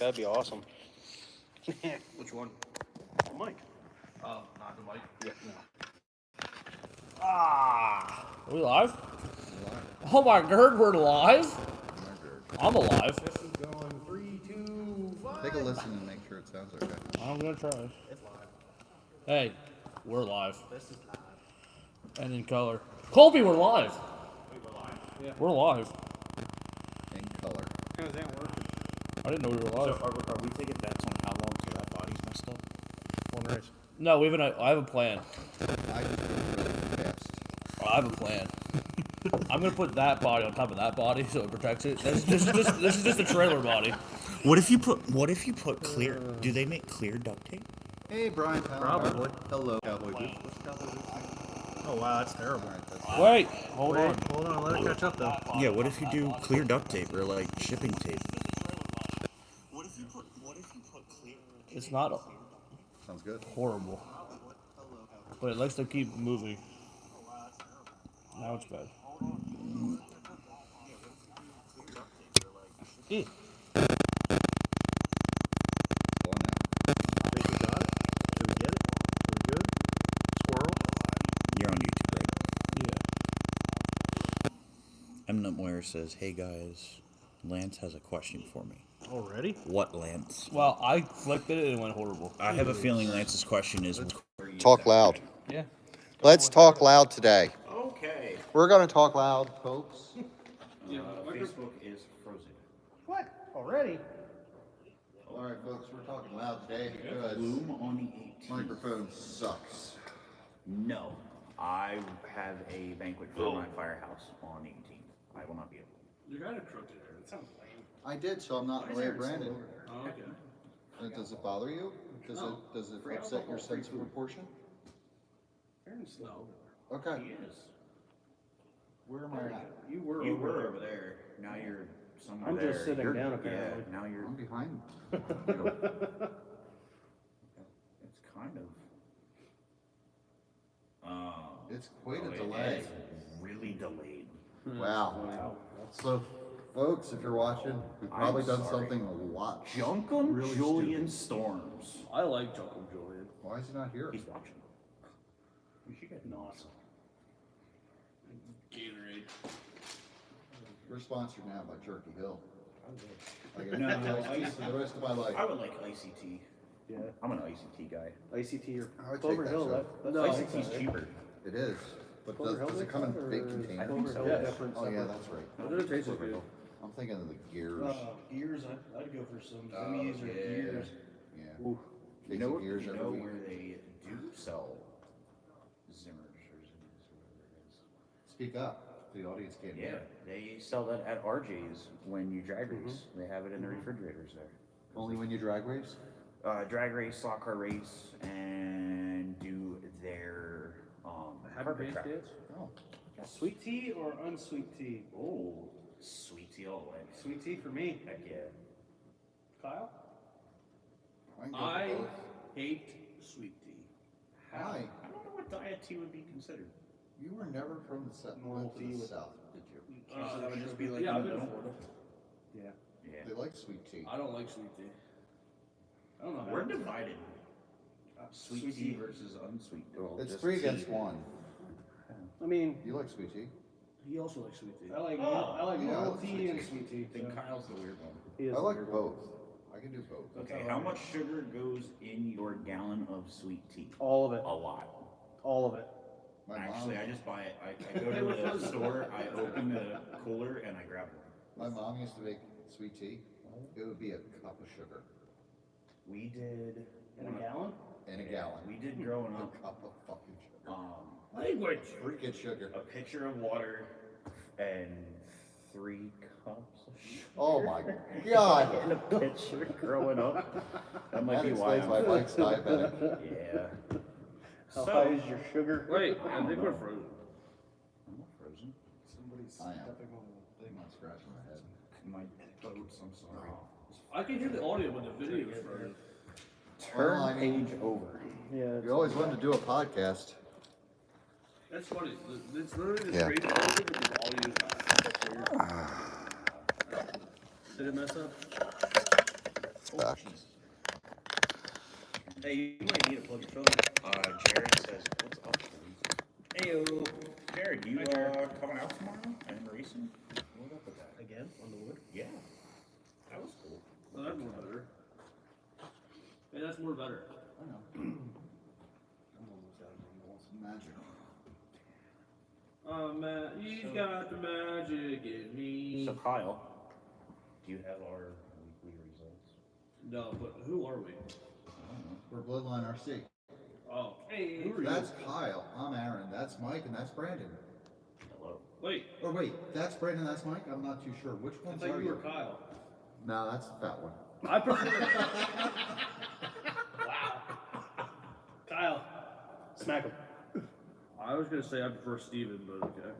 That'd be awesome. Which one? The mic. Oh, not the mic. Yeah, no. Are we live? Oh my god, we're live? I'm alive. This is going 3, 2, 1. Take a listen and make sure it sounds okay. I'm gonna try. It's live. Hey, we're live. This is live. And in color. Colby, we're live. We're live. Yeah. We're live. In color. How does that work? I didn't know we were live. So are we taking bets on how long till that body's messed up? One race. No, I have a plan. I just go really fast. I have a plan. I'm gonna put that body on top of that body so it protects it. This is just a trailer body. What if you put clear? Do they make clear duct tape? Hey, Brian. Probably. Hello, Cowboy Boots. What's Cowboy Boots? Oh wow, that's terrible. Wait, hold on. Hold on, let it catch up though. Yeah. What if you do clear duct tape or like shipping tape? What if you put clear? It's not Sounds good. horrible, but it likes to keep moving. Now it's bad. Eh. Go on now. Think we got it? Did we get it? We're good? Squirrel? You're on YouTube, right? Yeah. Moyer says, "Hey guys, Lance has a question for me." Already? What, Lance? Well, I flicked it and it went horrible. I have a feeling Lance's question is. Talk loud. Yeah. Let's talk loud today. Okay. We're going to talk loud, folks. Facebook is frozen. What? Already? All right, folks, we're talking loud today because Bloom on the 18th. microphone sucks. No. I have a banquet for my firehouse on 18th. I will not be able. You got a crooked hair. That sounds lame. I did, so I'm not in the way of Brandon. Oh, okay. Does it bother you? Does it upset your sense of proportion? Aaron's no. Okay. He is. Where am I at? You were over there. Now you're somewhere I'm there. just sitting You're- down, apparently. Yeah, now you're. I'm behind. It's kind of. It's quite a it delay. is really delayed. Wow. So, folks, if you're watching, we've probably I'm done sorry. something a lot. Junkum Really Julian Storms. I like Jungle Julian. Why is he not here? He's watching. We should get Nos. Gatorade. We're sponsored now by Turkey Hill. I No, get ice for the rest of my life. I would like ICT. Yeah. I'm an ICT guy. ICT or I would Clover take Hill. that, That's No, ICT's cheaper. It is, but Clover Hill does it makes come in that, big or- containers? I think so. Yeah, different. Oh yeah, that's right. It doesn't taste as good. I'm thinking of the gears. Gears, I'd go for some Oh, Zimmy's or yeah. gears. Yeah. Ooh. You know, gears you every know week. where they do sell Zimmers or Zimmers or whatever it is. Speak up. The audience can't Yeah, hear. they sell that at RJ's when you drag race. They have it in the refrigerators there. Only when you drag race? Drag race, slot car race, and do their carpet track. Oh. Sweet tea or unsweet tea? Oh, sweet tea all the way. Sweet tea for me. Heck yeah. Kyle? I can go I for both. hate sweet tea. Why? I don't know what diet tea would be considered. You were never from the south. Normal Went to tea the with- south, did you? That would just be like yeah, in I've the been to middle. Florida. Yeah. Yeah. They like sweet tea. I don't like sweet tea. I don't know. We're divided. Sweet Sweet tea tea. versus unsweet. Well, It's just 3 tea. against 1. I mean, You like sweet tea? He also likes sweet tea. I like yeah, normal I like tea sweet and tea. sweet tea. Then so Kyle's the weird one. he is I like weird. both. I can do both. Okay, how much sugar goes in your gallon of sweet tea? All of it. A lot. All of it. My Actually, mom, I just buy it. I go to the store, I open the cooler, and I grab it. my mom used to make sweet tea. It would be a cup of sugar We did. In a gallon? in a gallon. We did growing A up. cup of fucking sugar. Language. Freaking sugar. A pitcher of water and 3 cups of sugar. Oh my god. In a pitcher growing up. That might That be why explains why I'm. Mike's diabetic. Yeah. How So- high is your sugar? Wait, I think we're frozen. I'm not frozen. Somebody's I am. stepping on the thing. I'm not scratching my head. My boats, I'm sorry. I can hear the audio, but the video is frozen. Turn Well, I mean- page over. Yeah. You always wanted to do a podcast. That's funny. It's literally the Yeah. screen frozen, but the audio is not. That's weird. Did it mess up? back. Hey, you might need to plug your phone. Jared says, what's up, please? Heyo. Jared, you coming out tomorrow and racing? What up with that? Again, on the wood? Yeah. That was cool. Oh, that's more better. Hey, that's more better. I know. I'm almost out of animals. Magic. Oh, man, he's got the magic in me. So, Kyle, do you have our weekly results? No, but who are we? We're Bloodline RC. Oh, hey, who are That's you? Kyle. I'm Aaron. That's Mike, and that's Brandon. Hello. Wait, Or wait, that's Brandon. That's Mike. I'm not too sure. Which I one's thought are you were you? Kyle. No, that's the fat one. I prefer. Wow. Kyle, smack him. I was gonna say I prefer Steven, but okay.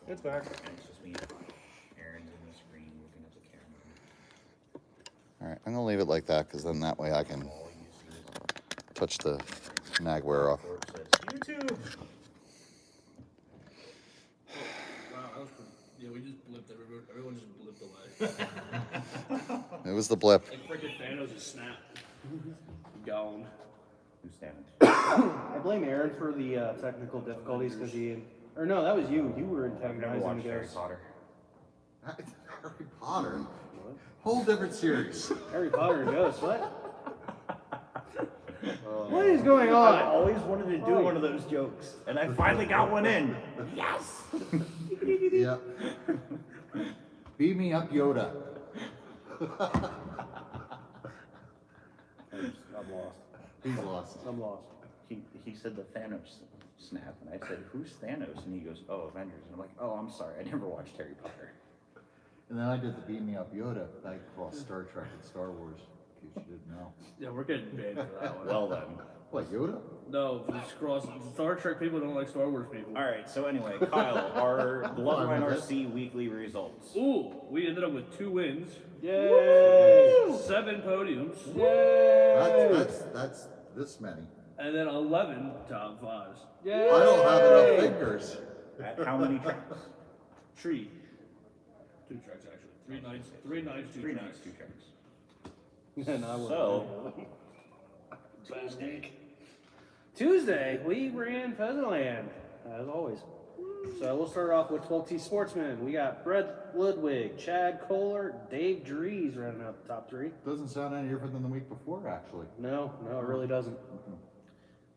It's back. And it's just me. Aaron's in the screen looking at the camera. All right, I'm gonna leave it like that because then that way I can All you see is touch the magware off. where it says YouTube. Wow, that was pretty. Yeah, we just blipped everyone. Everyone just blipped away. It was the blip. Like freaking Thanos just snapped. Gone. Who's standing? I blame Aaron for the technical difficulties because or no, that was you. You were I've never antagonizing watched the Harry ghost. Potter. Harry Potter. Whole different series. Harry Potter and ghosts. What? What is going on? I always wanted to do one of those jokes, and I finally got one in. Yes! Yep. Beat me up, Yoda. I'm lost. He's lost. I'm lost. He said the Thanos snap, and I said, who's Thanos? And he goes, oh, Avengers. And I'm like, oh, I'm sorry, I never watched Harry Potter. And then I did the Beat Me Up Yoda back across Star Trek and Star Wars, in case you didn't know. Yeah, we're getting banned for that one. Well then. What, Yoda? No, it's cross. Star Trek people don't like Star Wars people. All right, so anyway, Kyle, our Bloodline RC weekly results. Ooh, we ended up with 2 wins, Yay! 7 podiums, That's this many. and then 11 top 5s. Yay! I don't have enough fingers. At how many tracks? Tree. 2 tracks actually. 3 nights. 3 nights. 2 3 tracks. nights, 2 tracks. And I was So, Tuesday, we ran Pheasantland, as always. So we'll start off with 12T Sportsman. We got Brett Ludwig, Chad Kohler, Dave Drees running out the top 3. Doesn't sound any different than the week before, actually. No, it really doesn't.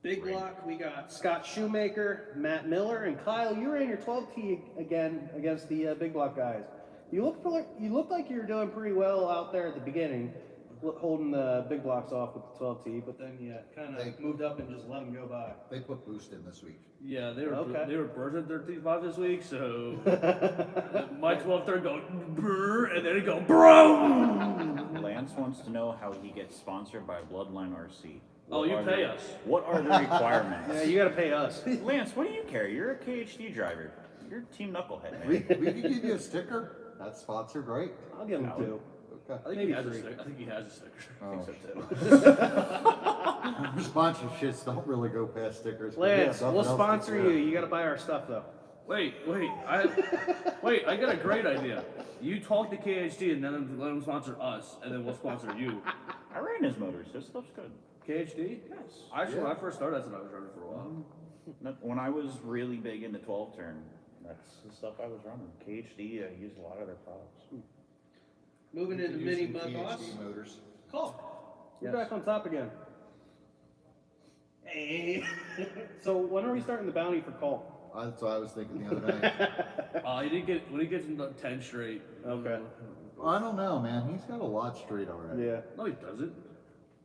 Big block, we got Scott Shoemaker, Matt Miller, and Kyle. You ran your 12T again against the big block guys. You looked like you were doing pretty well out there at the beginning, holding the big blocks off with the 12T, but then you kind of moved up and just let them go by. They put Boost in this week. Yeah, they were Okay. they were bursting 13.5 this week, so my 12th third go brr, and then it go bro. Lance wants to know how he gets sponsored by Bloodline RC. Oh, you pay us. What are the requirements? Yeah, you got to pay us. Lance, what do you care? You're a KHD driver. You're Team Knucklehead, We man. could give you a sticker. That's sponsored, right? I'll give them 2. Okay. I think Maybe he has a 3. sticker. I think he has a sticker. Your sponsorships don't really go past stickers. but we have Lance, nothing we'll else to sponsor do. you. You got to buy our stuff though. Wait, I got a great idea. You talk to KHD and then let them sponsor us, and then we'll sponsor you. I ran his motors. His stuff's good. KHD? Yes. Actually, when I first started, that's what I was running for a while. When I was really big into 12 turn, that's the stuff I was running. KHD, I used a lot of their products. Moving into Use mini some mud boss. PhD motors. Call. You're back on top again. Hey. So when are we starting the bounty for Cole? That's what I was thinking the other day. He didn't get when he gets into 10 straight. Okay. I don't know, man. He's got a lot straight already. Yeah. No, he doesn't.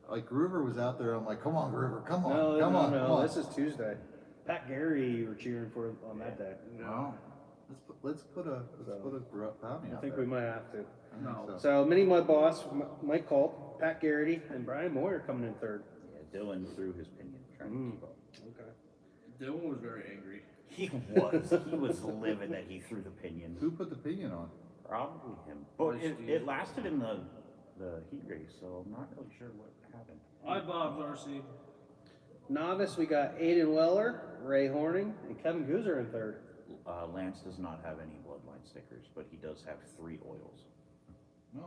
Like Groover was out there. I'm like, come on, Groover, come on, No, come no, on, no. come on. This is Tuesday. Pat Gary, you were cheering for on that day. No. Let's put a bounty I out think there. we might have to. I think No. So mini mud boss, Mike Culp, Pat Garrity, and Brian Moyer coming in 3rd. Yeah, Dylan threw his pinion trying to keep up. Okay. Dylan was very angry. He was livid that he threw the pinion. Who put the pinion on? Probably him. But Nice, Steve. it lasted in the heat race, so I'm not really sure what happened. Hi, Bob's RC. Novice, we got Aiden Weller, Ray Horning, and Kevin Gooser in 3rd. Lance does not have any bloodline stickers, but he does have 3 oils.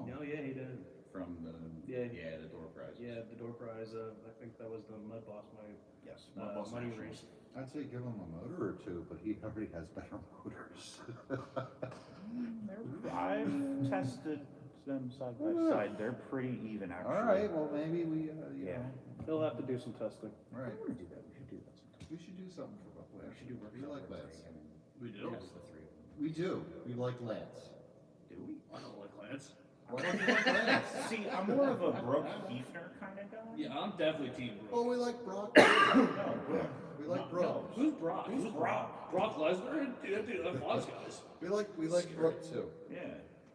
Oh. No, yeah, he did. from the the door prize. Yeah, the door prize. I think that was the Mud Boss money. Yes. Money race. I'd say give him a motor or two, but he already has better motors. I've tested them side by side. They're pretty even, actually. All right, well, maybe we, you Yeah. know, He'll have to do some testing. all right. I want to do that. We should do that sometime. We should do something for Buckley. We should do We like Lance. We do. Yes, the three of them. We do. We like Lance. Do we? I don't like Lance. Why don't you like Lance? See, I'm more of a Brooke Hefner kind of guy. Yeah, I'm definitely Team Oh, Brock. we like Brock. No, We like Brooke. Who's Brock? Who's Brock? Brock Lesnar? Dude, that's Fox guys. We like Brooke too. Yeah.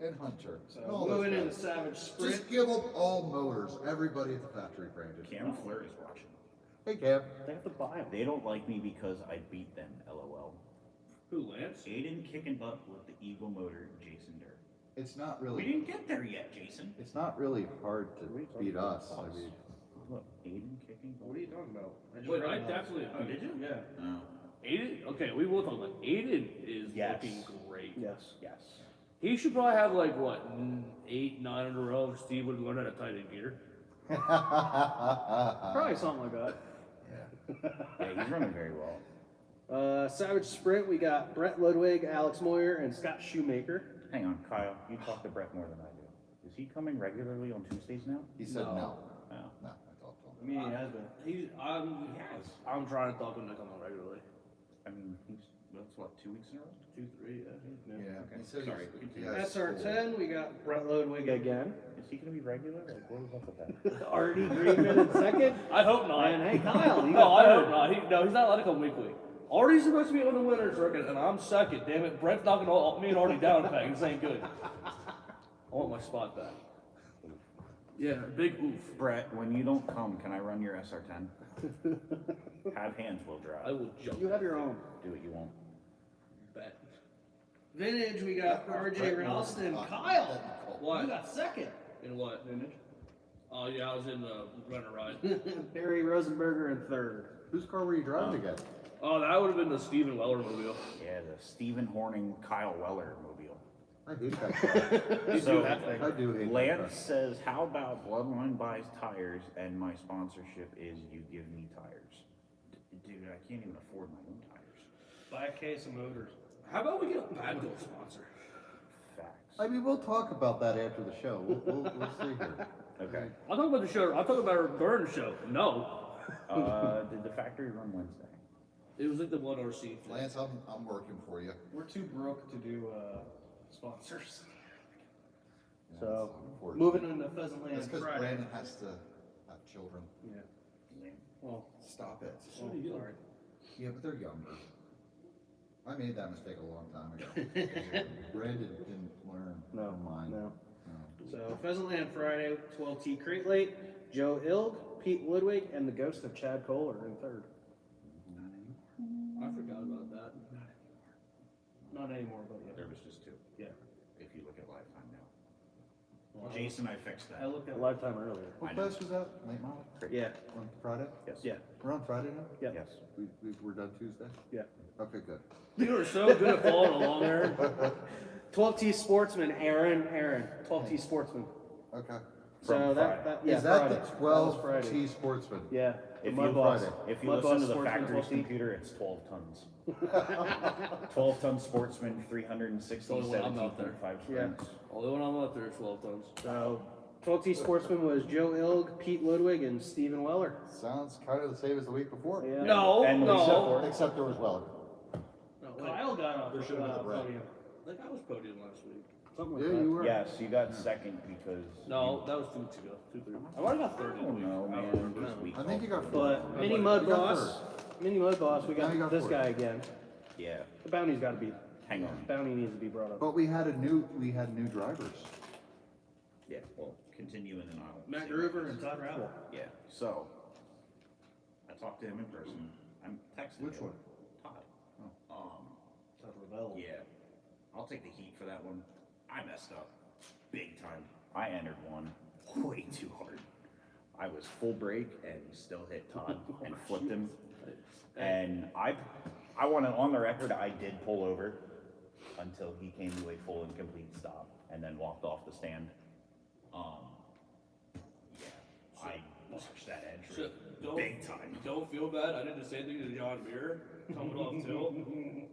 And Hunter. So And all those moving into guys. Savage Sprint. Just give them all motors. Everybody at the factory, Brandon. Cam Flair is watching. Hey, Cam. They have to buy them. They don't like me because I beat them, lol. Who, Lance? Aiden kicking butt with the Eagle motor, Jason Durr. It's not We really. didn't get there yet, Jason. It's not really hard to beat us. I mean, Look, Aiden kicking butt. What are you talking about? just Wait, read I about it. definitely. Oh, did you? Yeah. Oh. Aiden? Okay, we will talk about Aiden is Yes. looking great. Yes. Yes. He should probably have like what 8, 9 in a row. If Steve would learn how to tight in gear. Probably something like that. Yeah, he's running very well. Savage Sprint, we got Brett Ludwig, Alex Moyer, and Scott Shoemaker. Hang on, Kyle. You talk to Brett more than I do. Is he coming regularly on Tuesdays now? he said no. No. No, I talked to him. I mean, he has been. I'm trying to talk him to come on regularly. I mean, that's what, 2 weeks in a row? 2, 3, yeah. Yeah, Okay. he said Sorry. he has SR10, we got Brett Ludwig again. Is he going to be regular? Like, what is up with that? Artie Greenman in second. I hope not. And hey, Kyle, you No, got I third. hope not. No, he's not allowed to come weekly. Artie's supposed to be on the winner's circuit, and I'm second. Damn it, Brett's knocking me and Artie down a peg. This ain't good. I want my spot back. Yeah, big oof. Brett, when you don't come, can I run your SR10? Have hands will drive. I will jump. You have your own. Do it, you won't. Bet. Vintage, we got RJ Ralston. Kyle, What? you got second. In what? Vintage. Oh, yeah, I was in the runner ride. Barry Rosenberger in third. Whose car were you driving again? Oh, that would have been the Steven Weller mobile. Yeah, the Stephen Horning, Kyle Weller mobile. I hate that car. So, I do hate that Lance car. says, how about Bloodline buys tires and my sponsorship is you give me tires? Dude, I can't even afford my own tires. Buy a case of motors. How about we get a bad girl sponsor? Facts. I mean, we'll talk about that after the show. We'll see here. Okay. I'll talk about the show. I'll talk about her during the show. No. Did the factory run Wednesday? It was like the one RC thing. Lance, I'm working for you. We're too broke to do sponsors. Yeah, So, unfortunate. moving into Pheasantland That's because Friday. Brandon has to have children. Yeah. Well, Stop it. well, sorry. Yeah, but they're younger. I made that mistake a long time ago. Brandon didn't learn No, from mine. no. No. So Pheasantland Friday, 12T Crate Late, Joe Ilg, Pete Ludwig, and the ghost of Chad Kohler in third. I forgot about that. Not anymore, but yeah. There was just two. Yeah. If you look at lifetime now. Well, Jason, I fixed I that. looked at Lifetime earlier. What I know. class was that? Late model? Yeah, On Friday? Yes. yeah, We're on Friday now? yeah. Yes. We're done Tuesday? Yeah. Okay, good. You are so good at following along, Aaron. 12T Sportsman, Aaron. 12T Sportsman. Okay. So From that, Friday. yeah, Is that Friday. the That was 12 Friday. T Sportsman? Yeah. If Mud you, Boss. if you Mud listen Boss to the Sportsman factory's 12T. computer, it's 12 tons. 12 ton sportsman, 360, Only when I'm out there. 17.5 Yeah. springs. Only when I'm out there, 12 tons. So 12T Sportsman was Joe Ilg, Pete Ludwig, and Stephen Weller. Sounds kind of the same as the week before. Yeah. No, And no. Lisa Except there was Weller. No, Kyle got off There should've been a break. podium. I think I was podium last week. Something like Yeah, that. you were. Yes, you got second because. No, that was 2 weeks ago. 2, 3. I might have got third I in the don't week. know, I don't man. remember. This week. I think you got But Mini You Mud got Boss, Mini Mud Boss, we Now you got got this fourth. guy again. Yeah, The bounty's got to be, hang on. bounty needs to be brought up. But we had new drivers. Yeah, well, continue and then I'll. Matt say Groover what and it Todd Ravel. is. Yeah, so. I talked to him in person. I'm texting. Which him. one? Todd. Todd Ravel. Yeah. I'll take the heat for that one. I messed up. Big time. I entered one way too hard. I was full brake and still hit Todd and flipped him. And I want to, on the record, I did pull over until he came to a full and complete stop and then walked off the stand. big time. Don't feel bad. I did the same thing to John Muir coming off tilt.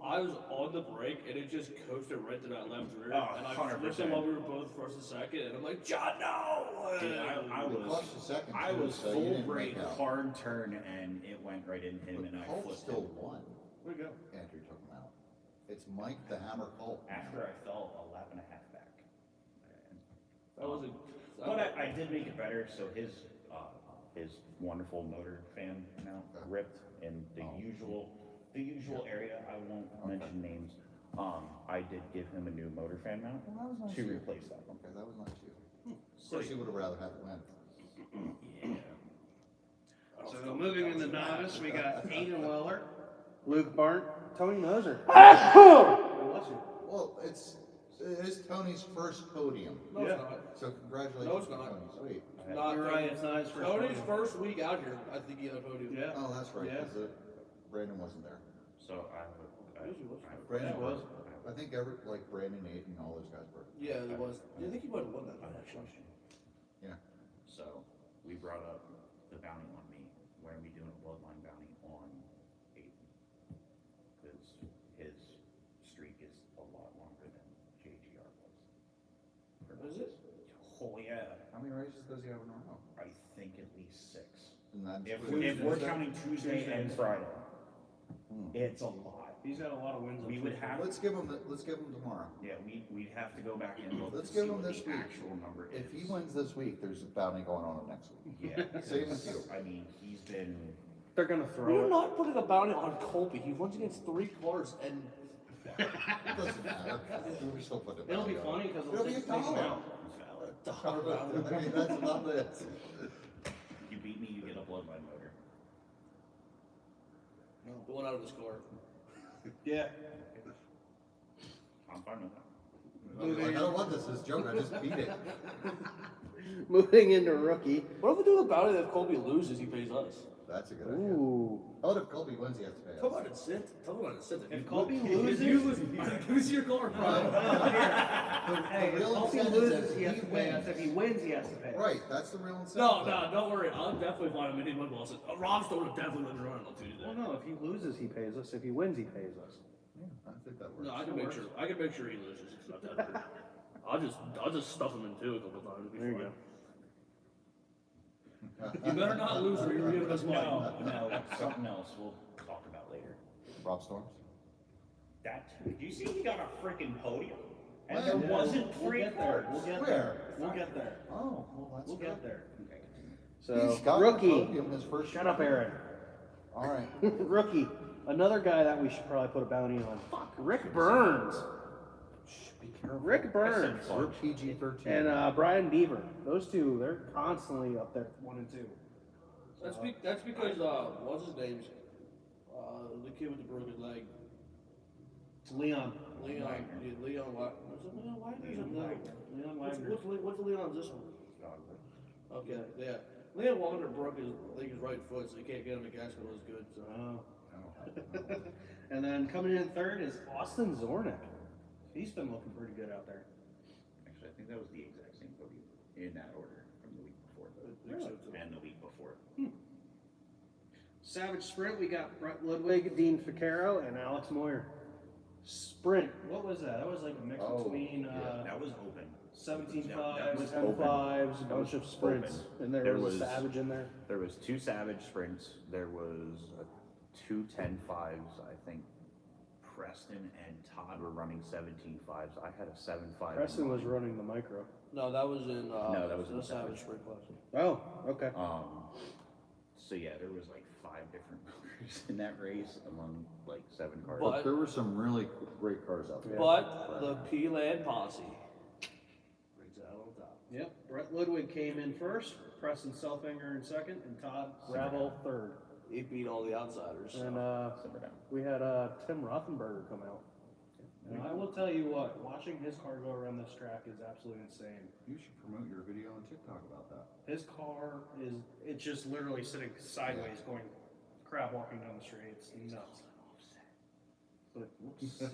I was on the brake and it just coasted right to that left rear. Oh, and I 100%. flipped him while we were both first and second. And I'm like, John, no! Dude, I You was clutched the second I too, was so you full didn't brake, make out. hard turn, and it went right into him, But and I Colt flipped still him. won Where'd it go? after he took him out. It's Mike the Hammer Colt. After I fell a lap and a half back. That was a. But I did make it better. So his wonderful motor fan mount ripped in the usual area. I won't mention names. I did give him a new motor fan mount Well, that was nice to of you. replace that one. Okay, that was nice of you. Of So, course, you would have rather had it win. Yeah. so moving into novice, we got Aiden Weller, Luke Barnt, Tony Moser. Well, it is Tony's first podium. No, it's Yeah. not. So congratulations No, it's to not. Tony. Sweet. Not You're right, it's not his first Tony's podium. first week out here, I think he had a podium. Yeah. Oh, that's right, Yeah. because Brandon wasn't there. So Brandon was. I think Brandon, Aiden, all those guys were. Yeah, it was. I think he might have won that night, actually. Yeah. So we brought up the bounty on me. When are we doing a bloodline bounty on Aiden? Because his streak is a lot longer than JGR was. Is it? Oh yeah, How many races does he have in a row? I think at least 6. And that's If we're counting Tuesday and Friday, Hmm. it's a lot. He's got a lot of wins. on We would Tuesday. have, Let's give him tomorrow. yeah, we'd have to go back and look Let's to give see him what this the week. actual number is. If he wins this week, there's a bounty going on next week. Yeah. Same with you. I mean, he's been, They're gonna We're throw it. not putting a bounty on Colby. He runs against 3 cars and. It doesn't matter. We're still putting a It'll be bounty on funny it. because It'll be a dollar. out. he's valid. I mean, that's about it. You beat me, you get a bloodline motor. The one out of his car. Yeah. I'm fine with that. I was like, I don't want this as a joke, I just beat it. Moving into rookie. What if we do a bounty that if Colby loses, he pays us? That's a good idea. Ooh. How about if Colby wins, he has to pay Come us? on and sit. Tell him to sit. If Colby loses, you lose, give us your car, bro. hey, if real Colby incentive is loses, if he has he to pay us. wins. If he wins, he has to pay us. Right, that's the real incentive. No, don't worry. I'm definitely fine. I'm in one boss. Rob's still definitely let me run on Tuesday. Well, no. If he loses, he pays us. If he wins, he pays us. Yeah, I think that works. No, I can make sure. I can make sure he loses. It's not that hard. I'll just stuff him in 2 a couple times. It'll be There you fine. go. You better not lose or you're giving us money. No, something else we'll talk about later. Rob Storms? That too. Do you see he got a freaking podium? And When? there Yeah, wasn't We'll 3 get there. cars. We'll get Where? there. We'll get there. Oh, well, that's We'll good. get there. Okay. So He's got rookie. the podium his first Shut up, Aaron. All right. Rookie. Another guy that we should probably put a bounty on. Fuck. Rick Burns. Be careful. Rick Burns. We're PG-13. And Brian Beaver. Those two, they're constantly up there, 1 and 2. That's because what's his name? The kid with the broken leg. It's Leon. Leon Wagner. Was it Leon Wagner? Leon Wagner. What's Leon's this one? Okay, yeah. Leon Wagner broke his right foot, so he can't get on the gas pedal as good. So. Oh. And then coming in third is Austin Zornick. He's been looking pretty good out there. Actually, I think that was the exact same podium in that order from the week before. Really? And the week before. Savage Sprint, we got Brett Ludwig, Dean Ficaro, and Alex Moyer. Sprint, what was that? That was like a mix between That was open. 17 That was 5s, 10 open. 5s, a That bunch was of sprints. open. And there There was was- a Savage in there. There was 2 Savage sprints. There was 2 10-5s. I think Preston and Todd were running 17-5s. I had a 7-5. Preston was running the micro. No, that was in No, that was in the the Savage Spring class. Oh, okay. So yeah, there was like 5 different motors in that race among like 7 cars. But- There were some really great cars out there. But the P-Land posse brings it out on top. Yep. Brett Ludwig came in first, Preston Selfinger in second, and Todd Ravel third. He beat all the outsiders. And Simmer down. we had Tim Rothenberger come out. And I will tell you what, watching his car go around this track is absolutely insane. You should promote your video on TikTok about that. His car it's just literally sitting sideways going crab walking down the street. It's nuts. But it looks sick.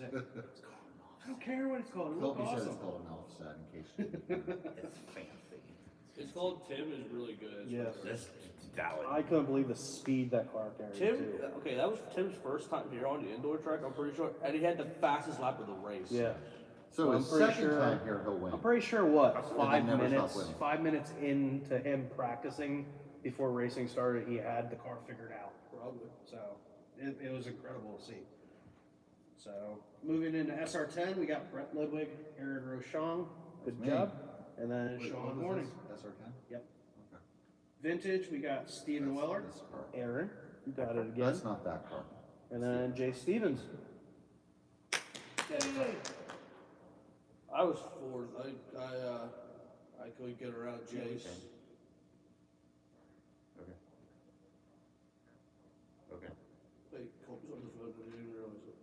I don't care what it's called. It looks Colby said awesome. it's called an offset in case you didn't know. It's fancy. It's called Tim is really good. It's Yes. really That's valid. I couldn't believe the speed that car carried Tim, too. okay, that was Tim's first time here on the indoor track, I'm pretty sure, and he had the fastest lap of the race. Yeah. So Well, his I'm pretty second sure- time here, he'll win. I'm pretty sure what, And 5 then never stop minutes, winning. 5 minutes into him practicing before racing started, he had the car figured out. Probably. So it was incredible to see. So moving into SR10, we got Brett Ludwig, Aaron Rochon. Good That's me. job. And then Wait, Sean what was Horning. this? SR10? Yep. Okay. Vintage, we got Steven Weller, This car. Aaron, you got it again. That's not that car. And then Jay Stevens. Yay! I was fourth. I couldn't get around Jace. Okay. Okay. Wait, Colby's on the phone. I didn't even realize it.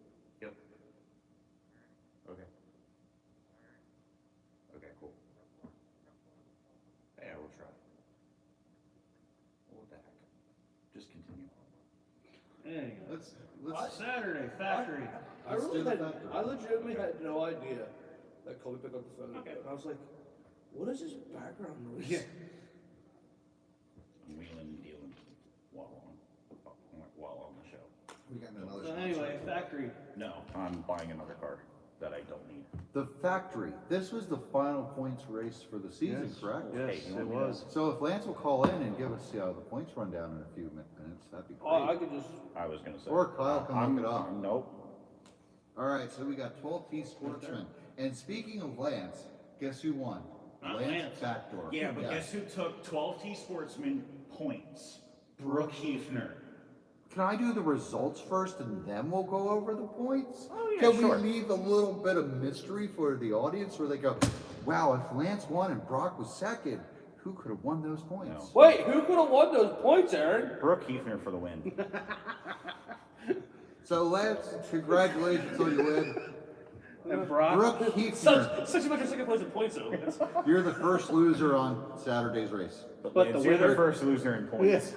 Yep. Okay. Okay, cool. Yeah, we'll try. What the heck? Just continue. Anyway, Let's Saturday, factory. I Let's really do the had, factor. I legitimately had no idea that Colby picked up the phone. Okay. And I was like, what is this background noise? Yeah. I'm wheeling and dealing while on the show. we got another So sponsor. anyway, factory. No, I'm buying another car that I don't need. The factory. This was the final points race for the season, correct? Yes, Hey, you it want me to- was. So if Lance will call in and give us the points rundown in a few minutes, that'd be great. Oh, I could just. I was gonna say. Or Kyle can look it up. Nope. All right, so we got 12T Sportsman. And speaking of Lance, guess who won? Lance Backdoor. Yeah, but guess who took 12T Sportsman points? Brooke Hefner. Can I do the results first and then we'll go over the points? Oh, yeah, Can sure. we leave a little bit of mystery for the audience where they go, wow, if Lance won and Brock was second, who could have won those points? No. Wait, who could have won those points, Aaron? Brooke Hefner for the win. So Lance, congratulations on your win. And Brock. Brooke Hefner, Such a much second place in points, though. you're the first loser on Saturday's race. But Lance, the you're the winner- first loser in points.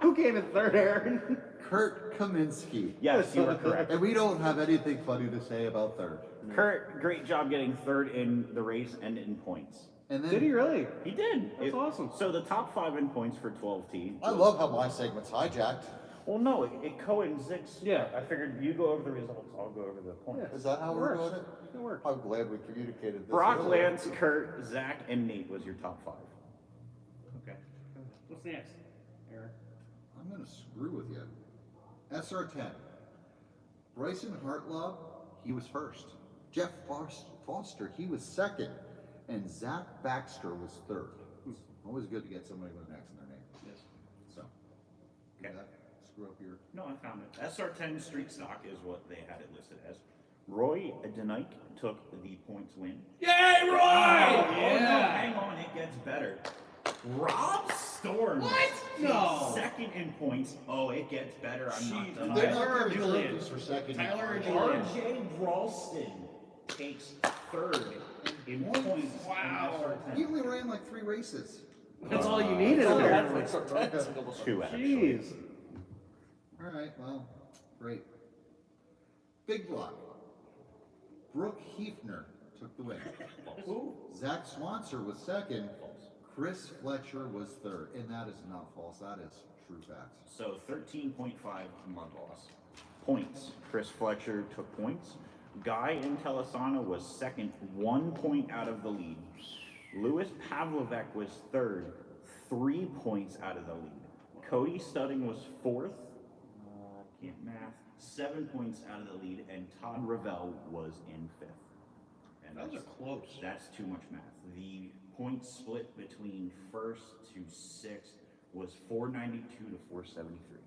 Who came in third, Aaron? Kurt Kaminsky. Yes, you were correct. And we don't have anything funny to say about third. Kurt, great job getting third in the race and in points. And then Did he really? He did. That's awesome. So the top 5 in points for 12T. I love how my segment's hijacked. Well, no, it coincides. Yeah. I figured you go over the results, I'll go over the points. Yeah. Is that how It we're works. doing it? It works. I'm glad we communicated this. Brock, earlier. Lance, Kurt, Zach, and Nate was your top 5. Okay. What's next, Aaron? I'm gonna screw with you. SR10. Bryson Hartlove, he was first. Jeff Foster, he was second. And Zach Baxter was third. Always good to get somebody with an X in their name. Yes. So, did Okay. that screw up your... No, I found it. SR10 Street Stock is what they had it listed as. Roy Denike took the points win. Yay, Roy! Oh, no, hang on, it gets better. Rob Storm. What? No. Second in points. Oh, it gets better. I'm not done. They're yet. not giving Julian. trophies for second. Tyler and Julian. RJ Ralston takes third in points. Wow. in He SR10. only ran like 3 races. That's all you needed, Only had apparently. for like a couple 2, actually. Jeez. All right, well, great. Big block. Brooke Hefner took the win. Who? Zach Swanser was second. Chris Fletcher was third. And that is not false. That is true facts. So 13.5 mud loss. Points. Chris Fletcher took points. Guy Intellisana was second, 1 point out of the lead. Louis Pavlovek was third, 3 points out of the lead. Cody Studding was fourth, can't math, 7 points out of the lead, and Todd Ravel was in fifth. And Those are close. that's too much math. The point split between first to sixth was 492 to 473.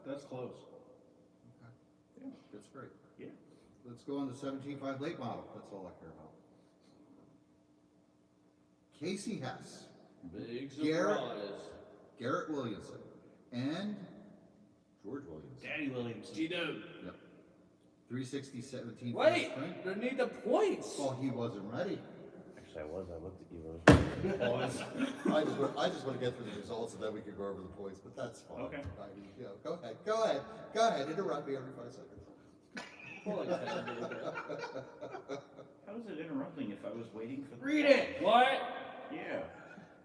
That's close. Yeah, that's great. Yeah. Let's go on to 17.5 late model. That's all I care about. Casey Hess, Big Garrett. surprise. Garrett Williamson, and George Williamson. Daddy Williams. G-Dub. Yep. 360 17. Wait, they need the points. Well, he wasn't ready. Actually, I looked at you. I just want to get through the results and then we can go over the points, but that's fine. Okay. Go ahead. Go ahead. Interrupt me every 5 seconds. More like 10, but okay. How is it interrupting if I was waiting for the Read it. What? Yeah.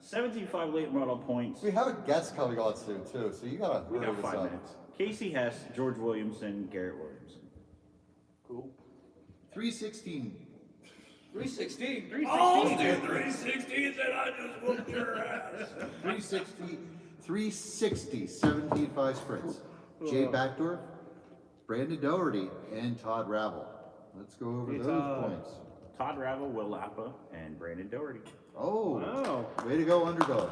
17.5 late model points. We have a guest coming on soon too, so you gotta We hurry got this 5 up. minutes. Casey Hess, George Williamson, Garrett Williamson. Cool. 316. 316. 316. Oh, dude, 316 and I just whooped your ass. 360, 17.5 sprints. Jay Backdorf, Brandon Doherty, and Todd Ravel. Let's go over Hey, those Todd. points. Todd Ravel, Will Lappa, and Brandon Doherty. Oh, Wow. way to go, underdog.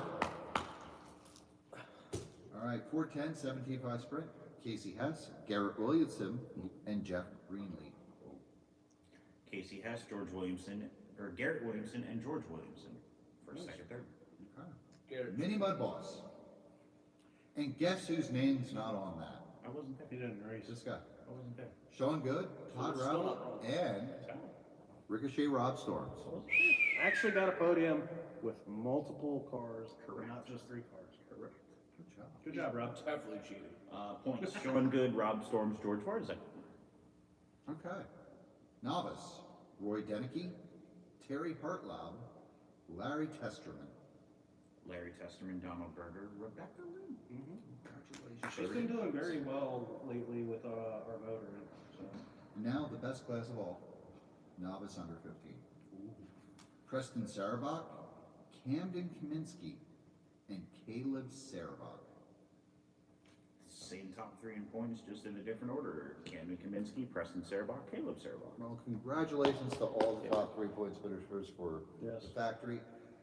All right, 410, 17.5 sprint. Casey Hess, Garrett Williamson, and Jeff Greenlee. Casey Hess, George Williamson, or Garrett Williamson, and George Williamson. First, second, third. Okay. Garrett. Mini Mud Boss. And guess whose name's not on that? I wasn't there. He didn't race. This guy. I wasn't there. Sean Good, Todd Still Ravel, not wrong. and Ricochet Rob Storms. Actually got a podium with multiple cars, not just 3 cars. Correct. Good job. Good job, Rob. Definitely cheating. Points. Sean Good, Rob Storms, George Warzak. Okay. Novice, Roy Denicky, Terry Hartlaub, Larry Testerman. Larry Testerman, Donald Berger, Rebecca Lynn. Congratulations. She's been doing very well lately with our motor. So. Now the best class of all, novice under 15. Preston Sarabach, Camden Kaminsky, and Caleb Sarabach. Same top 3 in points, just in a different order. Camden Kaminsky, Preston Sarabach, Caleb Sarabach. Well, congratulations to all the top 3 points finishers for Yes. the factory,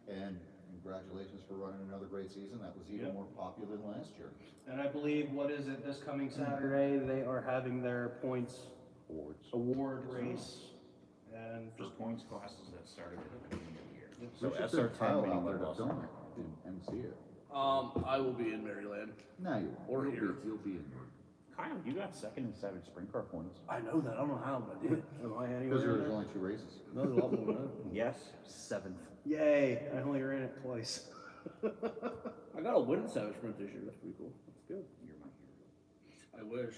and congratulations for running another great season. That was even Yep. more popular than last year. And I believe, what is it, this coming Saturday, they are having their points award race. And For points classes that started at the beginning of the year. Yep. So We should SR10 send Kyle mini out there mud to boss. film it and MC it. I will be in Maryland. No, you Or won't. here. You'll be in York. Kyle, you got second in Savage Sprint Car points. I know that. I don't know how, but I did. am I Because anywhere? there's only 2 races. No, there's a lot more than that. Yes, 7th. Yay! I only ran it twice. I got a win in Savage Sprint this year. That's pretty cool. That's good. You're my hero. I wish.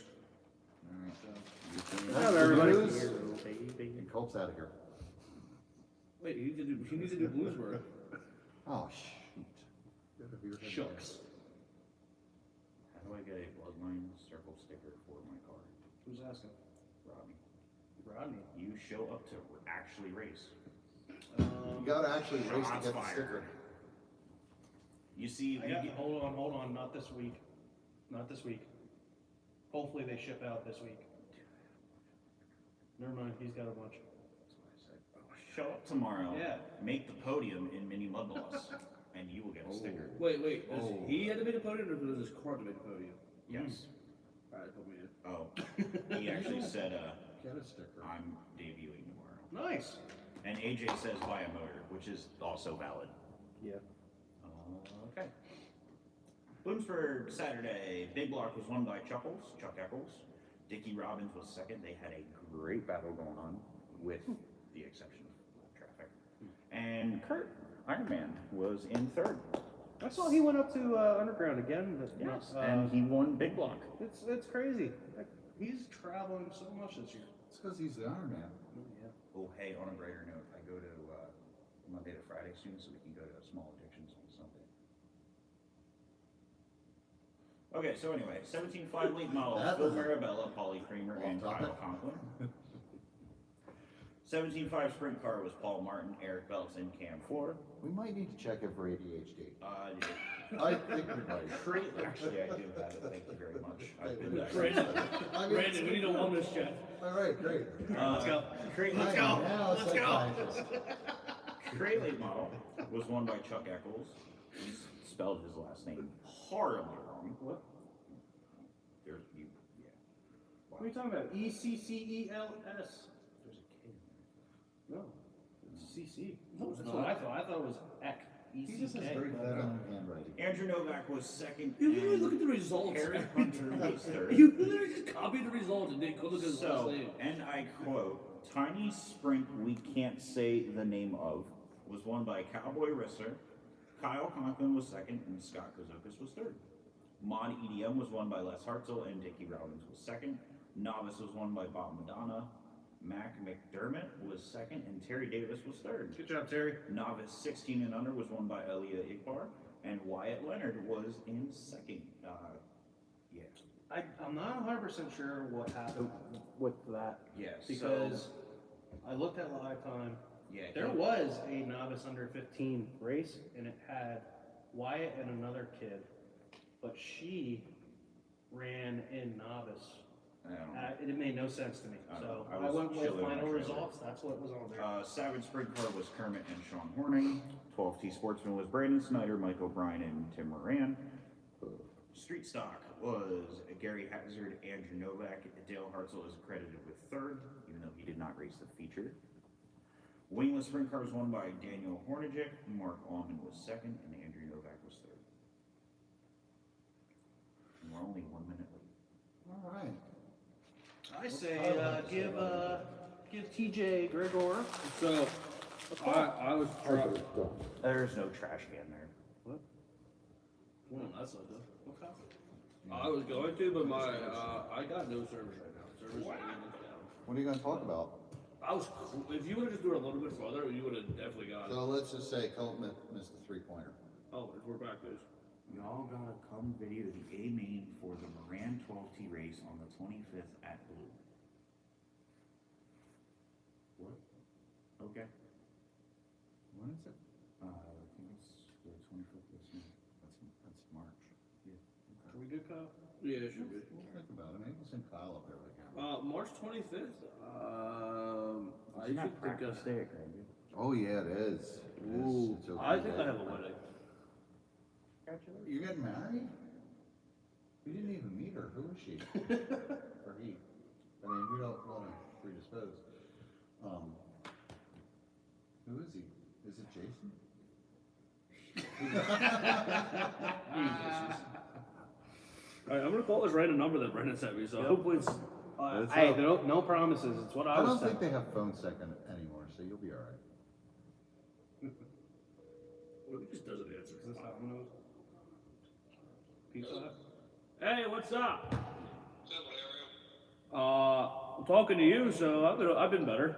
Good job, everybody. And Culp's out of here. Wait, he needs to do Bloomsburg. Oh, shoot. Gotta be your head Shucks. How do I get a Bloodline circle sticker for my car? Who's asking? Rodney, Rodney. you show up to actually race. You gotta actually race to Shots get the fired. sticker. You see, I got, hold on, not this week. Not this week. Hopefully they ship out this week. Never mind, he's got a bunch. show up tomorrow. Yeah. Make the podium in Mini Mud Boss, and you will get a sticker. Wait. Does Oh. he had to make a podium, or does his car have to make a podium? Yes. All right, put me in. Oh, he actually said, Get a sticker. I'm debuting tomorrow. Nice. And AJ says buy a motor, which is also valid. Yeah. Okay. Bloomsburg Saturday. Big block was won by Chuck Eccles. Dickie Robbins was second. They had a great battle going on, with the exception of traffic. And Kurt Ironman was in third. I saw he went up to Underground again. But Yes, and he won Big block. It's crazy. Like, he's traveling so much this year. It's because he's the Iron Man. Oh, hey, on a brighter note, I go to Monday to Friday soon, so we can go to Small Addictions on Sunday. Okay, so anyway, 17.5 late model, That Phil was Marabella, Paulie Kramer, off and Kyle topic. Conklin. 17.5 sprint car was Paul Martin, Eric Belts, and Cam Ford. We might need to check him for ADHD. I I think we might. actually, I do have it, thank you very much. I've been Brandon, I mean, Brandon, we need a wellness check. All right, great. Let's go. Let's I am now a psychiatrist. Crate late model was won by Chuck Eccles. He spelled his last name horribly wrong. What? There's you, yeah. Wow. What are you talking about? ECCELS. There's a K in there. No, it's CC. No, it's That's not. what I thought. I thought it was ECK. He just has ECK. very feminine handwriting. Andrew Novak was second. You literally and look at the results. Harry Hunter was third. You literally just copied the results and didn't go look at his last So, name. and I quote, Tiny Sprint we can't say the name of was won by Cowboy Risser. Kyle Conklin was second, and Scott Kozokas was third. Mod EDM was won by Les Hartzell, and Dickie Robbins was second. Novice was won by Bob Madonna. Mac McDermott was second, and Terry Davis was third. Good job, Terry. Novice 16 and under was won by Aaliyah Igbar, and Wyatt Leonard was in second. Yeah. I'm not 100% sure what happened with that. Yes. Because I looked at live time. Yeah. There was a novice under 15 race, and it had Wyatt and another kid, but she ran in novice. It made no sense to me. So I went with final results. That's what was on there. Savage Sprint Car was Kermit and Sean Horning. 12T Sportsman was Brandon Snyder, Mike O'Brien, and Tim Moran. Street Stock was Gary Hazard, Andrew Novak. Dale Hartzell is credited with third, even though he did not race the feature. Wingless Sprint Car was won by Daniel Hornacek. Mark Allman was second, and Andrew Novak was third. And we're only 1 minute late. All right. I say give TJ Gregor. So, I was trying. There's no trash can there. That's not good. Okay. I was going to, but my I got no service right now. Service is down. What are you going to talk about? I was. If you would have just do it a little bit further, you would have definitely got it. So let's just say Colton missed the 3-pointer. Oh, we're back, guys. Y'all gotta come video the A main for the Moran 12T race on the 25th at Blue. What? Okay. When is it? I think it's the 25th this year. That's March. Yeah. Are we good, Kyle? Yeah, it should be. We'll think about it. Maybe we'll send Kyle up there with a camera. March 25th. I It's not should think practice day, Greg. Oh, yeah, it is. Ooh, It's okay I think day. I have a wedding. You're getting married? You didn't even meet her. Who is she? Or he? I mean, we don't want to predispose. Who is he? Is it Jason? Alright, I'm gonna call this random number that Brendan sent me, so hopefully it's. Hey, no promises. It's what I I was don't saying. think they have phone second anymore, so you'll be all right. Well, he just doesn't answer. Is this Domino's? Pizza Hut? Hey, what's up? I'm talking to you, so I've been better.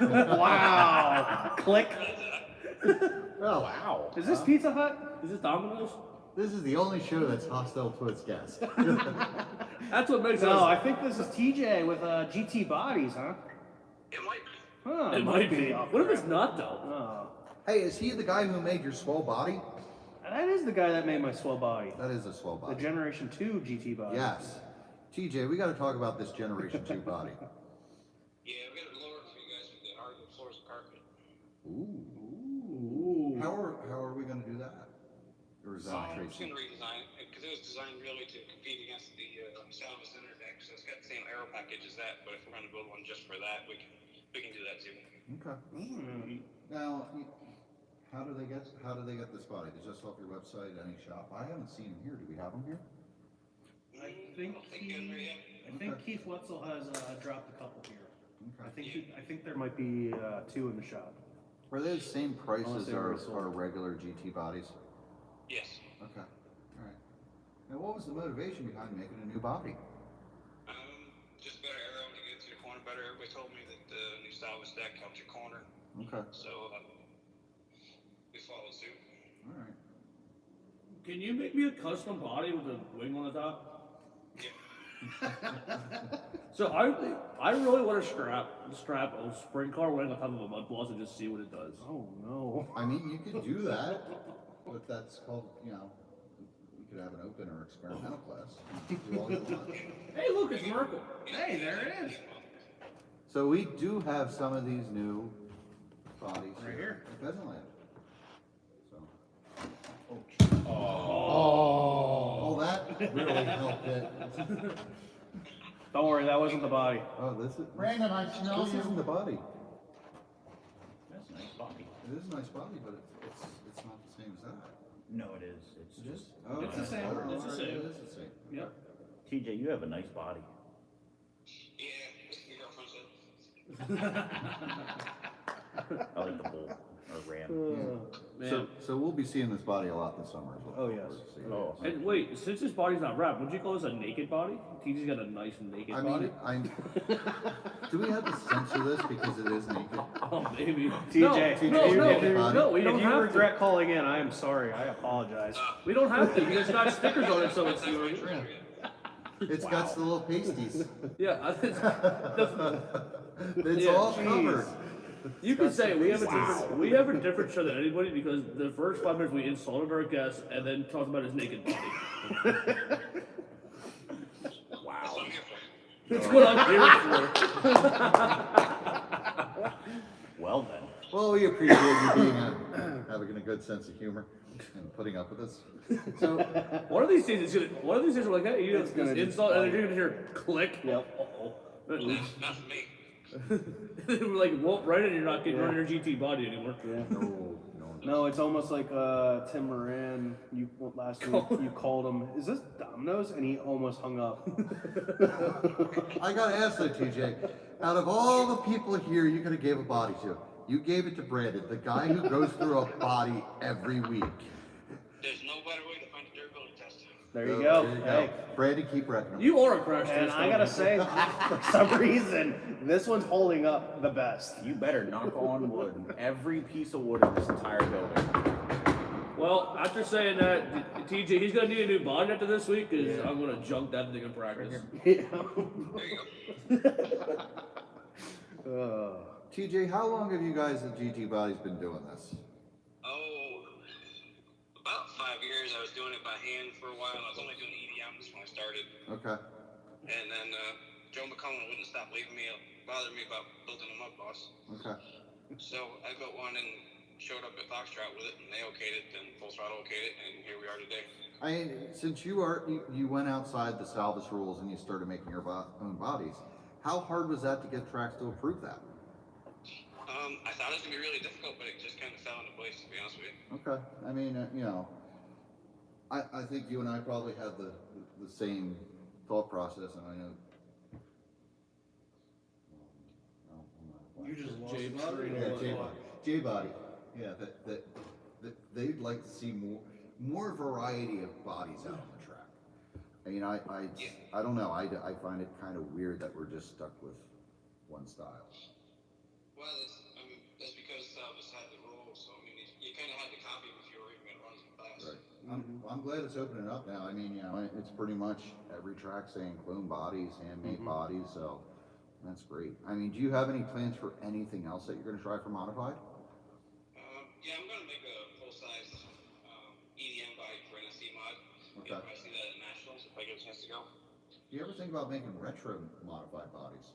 Wow. Click. Oh, wow. Is this Pizza Hut? Is this Domino's? This is the only show that's hostile to its guests. That's what makes No, I us. think this is TJ with GT Bodies, huh? It might be. Huh, It might be. off What if the it's not though? Oh. Hey, is he the guy who made your swole body? That is the guy that made my swell body. That is a swole The body. Generation 2 GT body. Yes. TJ, we got to talk about this Generation 2 body. Yeah, we got a lower for you guys with the hardwood floors and carpet. Ooh. Ooh. How are we going to do that? Or is that I'm just Tracy? going to redesign it because it was designed really to compete against the Salvas Center deck. So it's got the same aero package as that. But if we're going to build one just for that, we can do that too. Okay. Now, how do they get this body? Is this off your website, any shop? I haven't seen them here. Do we have them here? I think don't think you guys are yet. I think Keith Wetzel has dropped a couple here. Okay. I think there might be 2 in the shop. Are they the same price Unless as they were our sold. regular GT bodies? Yes. Okay. All right. Now, what was the motivation behind making a new body? Just better aero to get to the corner better. Everybody told me that the new Salvas deck helps your corner. Okay. So we followed suit. All right. Can you make me a custom body with a wing on the top? Yeah. So I really want to strap a sprint car wing on top of a mud boss and just see what it does. Oh no. I mean, you could do that, but that's called, we could have an open or experimental class. Do all you want. Hey, look, it's Merkel. Hey, there it is. So we do have some of these new bodies Right here. at Pheasantland. So. Oh, that really helped it. Don't worry, that wasn't the body. Oh, this is. Brandon, I smell This you. isn't the body. That's a nice body. It is a nice body, but it's not the same as that. No, it is. It's just. Oh, It's the okay. same. Oh, It's the all right, same. It is the same. Yep. TJ, you have a nice body. Yeah. Your girlfriend said. I like the bull. Or ram. Man. So we'll be seeing this body a lot this summer as well. Oh, yes. We're seeing Oh. it. And wait, since his body's not wrapped, would you call this a naked body? TJ's got a nice naked I body. mean, do we have to censor this because it is naked? Oh, maybe. TJ, No, we if don't you have regret calling in, I am sorry. I apologize. to. We don't have to. You just got stickers on it, so it's It's got the little pasties. yeah. It's Yeah, all jeez. covered. You could say we have a different show than anybody because the first 5 minutes we insulted our guest and then talked about his naked body. Wow. I'm here for. That's what I'm here for. Well then. Well, we appreciate you being having a good sense of humor and putting up with us. So, One of these days, it's gonna. One of these days, we're like, hey, you It's just gonna insult, and then just you're gonna hear click. Yep. Not for me. We're like, well, right, and you're not getting running your GT body anymore. Yeah. no. No, it's almost like Tim Moran. You last week you called him. Is this Domino's? And he almost hung up. I gotta ask though, TJ, out of all the people here you could have gave a body to, you gave it to Brandon, the guy who goes through a body every week. There's no better way to find a durability test. There you go. There you Hey. Brandon, keep wrecking him. You are a crash And test. I gotta say, for some reason, this one's holding up the best. You better knock on wood. Every piece of wood in this entire building. Well, after saying that, TJ, he's gonna need a new body after this week because I'm gonna junk that thing in practice. There you go. TJ, how long have you guys at GT Bodies been doing this? Oh, about 5 years. I was doing it by hand for a while. I was only doing EDMs when I started. Okay. And then Joe McCollum wouldn't stop bothering me about building a mud boss. Okay. So I built one and showed up at Foxtrot with it, and they okayed it, and Full Throttle okayed it, and here we are today. Since you went outside the salvage rules and you started making your own bodies, how hard was that to get tracks to approve that? I thought it was gonna be really difficult, but it just kind of fell into place, to be honest with you. Okay. I mean, I think you and I probably have the same thought process, and I know. You just lost J the Body? screen. Yeah, J-Body. Yeah, that they'd like to see more variety of bodies out on the track. I mean, I don't know. I find it kind of weird that we're just stuck with one style. Well, that's because Salvus had the rules, so I mean, you kind of had to copy them if you were even gonna run some class. Right. I'm glad it's opening up now. I mean, it's pretty much every track saying clone bodies, handmade bodies, so that's great. I mean, do you have any plans for anything else that you're going to try for modified? Yeah, I'm gonna make a full-size EDM bike for NSC mod. Okay. If I see that at Nationals, if I get a chance to go. Do you ever think about making retro modified bodies?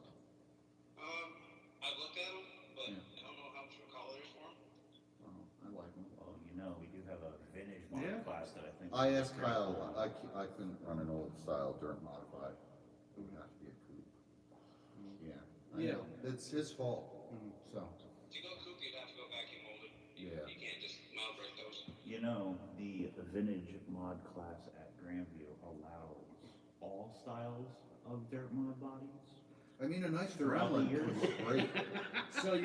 I've looked at them, but Yeah. I don't know how much of a call there is for them. Oh, I like them. Well, we do have a vintage model class that I think. I asked Kyle. I couldn't run an old style dirt modified. It would have to be a coupe. Yeah. I know. It's his fault. So. To go coupe, you'd have to go vacuum mold it. Yeah. You can't just mount right those. The vintage mod class at Grandview allows all styles of dirt mod bodies. I mean, a nice Throughout the Gremlin years. was great. So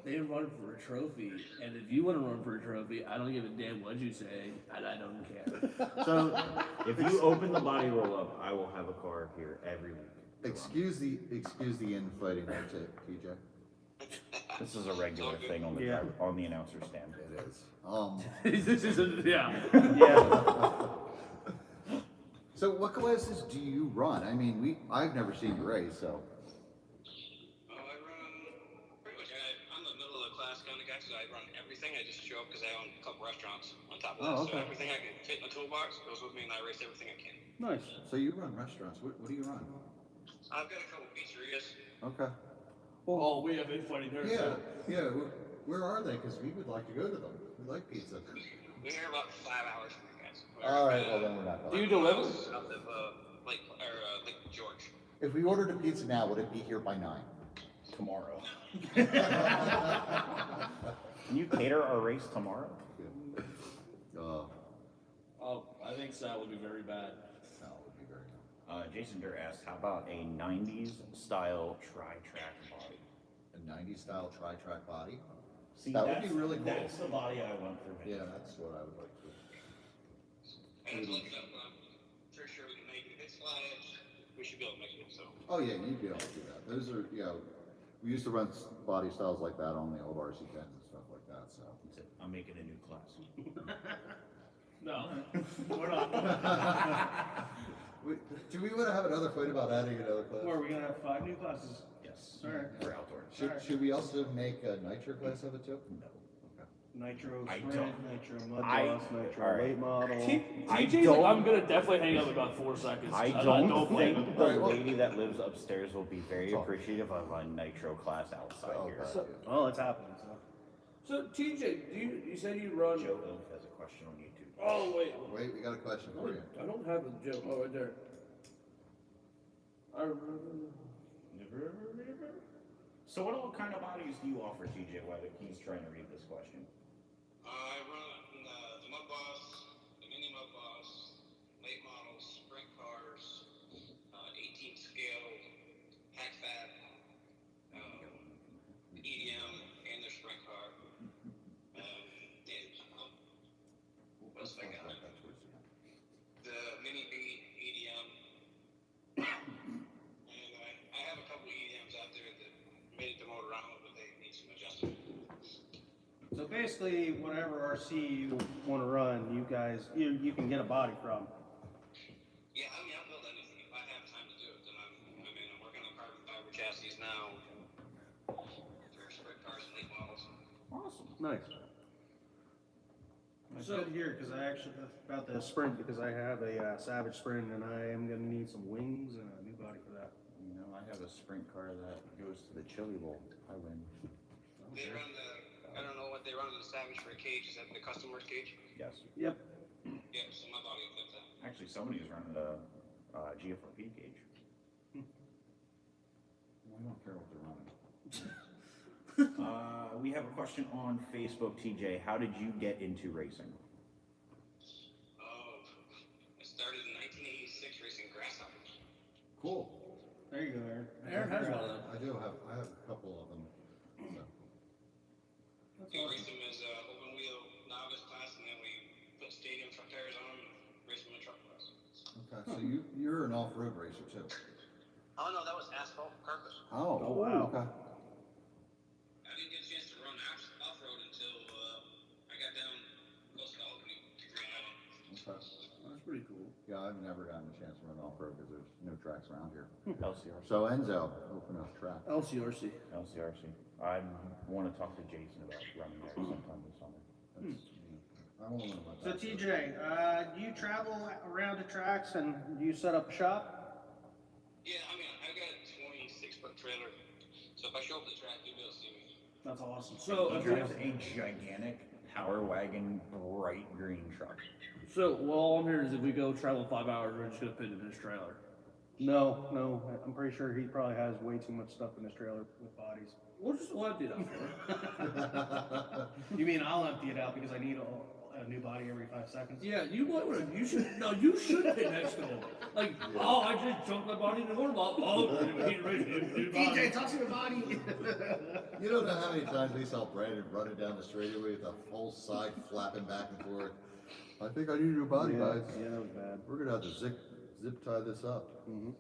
they run for a trophy, and if you want to run for a trophy, I don't give a damn what you say, and I don't care. So if you open the body roll up, I will have a car here every week. Excuse the infighting, that's it, TJ. This is a regular thing on the Yeah. on the announcer stand. It is. This isn't, yeah. Yeah. So what classes do you run? I mean, I've never seen you race, so. I run pretty much. I'm the middle of the class kind of guy, so I run everything. I just show up because I own a couple restaurants on top of that. Oh, okay. So everything I can fit in the toolbox goes with me, and I race everything I can. Nice. So you run restaurants. What do you run? I've got a couple pizzerias. Okay. Oh, we have infighting there. Yeah, too. yeah. Where are they? Because we would like to go to them. We like pizza. We're here about 5 hours from you guys. All right, well then we're not Do you going. deliver? South of Lake George. If we ordered a pizza now, would it be here by 9? Tomorrow. Can you cater our race tomorrow? Oh, I think Sal would be very bad. That would be very good. Jason Durr asked, how about a 90s style tri-track body? A 90s style tri-track body. See, That would be really cool. That's the body I want for me. Yeah, that's what I would like to. And it's like something I'm pretty sure we can make it. If it's flat edge, we should be able to make it. So. Oh yeah, you'd be able to do that. Those are, we used to run body styles like that on the old RC10s and stuff like that, so. That's it. I'm making a new class. No, we're not. Do we want to have another fight about adding another class? Where are we gonna have 5 new classes? Yes. All right. For outdoor. Should we also make a nitro class of it too? No. Nitro I sprint, don't- nitro mud I- boss, nitro all right. late model. TJ's like, I'm gonna definitely hang up in about 4 seconds. I blame don't him. think the lady that lives upstairs will be very appreciative of a nitro class outside here. Well, it's happening. So. So TJ, you said you run. Joe Oak has a question on YouTube. Oh wait, Wait, we got a question for you. I don't have the joke. Oh, right there. So what all kind of bodies do you offer, TJ, while he's trying to read this question? I run the Mud Boss, the Mini Mud Boss, late models, sprint cars, 18 scale, pack fat, EDM, and their sprint car. What else I got? The Mini B EDM. And I have a couple EDMs out there that made it to Motorama, but they need some adjustment. So basically, whatever RC you want to run, you guys, you can get a body from. Yeah, I mean, I'll build anything if I have time to do it. Then I'm working on carbon fiber chassis now for sprint cars and late models. Awesome. Nice. I said here because I actually about the sprint because I have a Savage Sprint and I am gonna need some wings and a new body for that. You know, I have a sprint car that goes to the Chili Bowl. I win. They run I don't know what they run on the Savage for a cage. Is that the customer's cage? Yes. Yep. Yeah, so my body will fit that. Actually, somebody's running a GFRP cage. I don't care what they're running. We have a question on Facebook, TJ. How did you get into racing? Oh, I started in 1986 racing grasshoppers. Cool. There you go, Aaron. Aaron has one of them. I have a couple of them. So. We raced them as open wheel novice class, and then we put stadium truck tires on them and raced them in truck class. Okay, so you're an off-road racer too. Oh no, that was asphalt carpet. Oh, wow. Okay. I didn't get a chance to run off-road until I got down close to Albany to Grand Island. Okay. That's pretty cool. Yeah, I've never gotten a chance to run off-road because there's no tracks around here. LCRC. So Enzo, open up track. LCRC. LCRC. I want to talk to Jason about running there sometime this summer. I won't know about So that. TJ, do you travel around to tracks and do you set up a shop? Yeah, I mean, I've got a 26-foot trailer, so if I show up at the track, you'll be able to see me. That's awesome. So, He drives a gigantic Power Wagon bright green truck. So, well, all I'm hearing is if we go travel 5 hours, we're just gonna fit it in his trailer. No, I'm pretty sure he probably has way too much stuff in his trailer with bodies. We'll just empty it out. You mean I'll empty it out because I need a new body every 5 seconds? Yeah, you should fit next to him. Like, oh, I just jumped my body in the water bottle. Oh, TJ, toss me a body. You don't know how many times we saw Brandon running down the straightaway with a full side flapping back and forth. I think I need a new body, guys. Yeah, that was bad. We're gonna have to zip tie this up. Mm-hmm.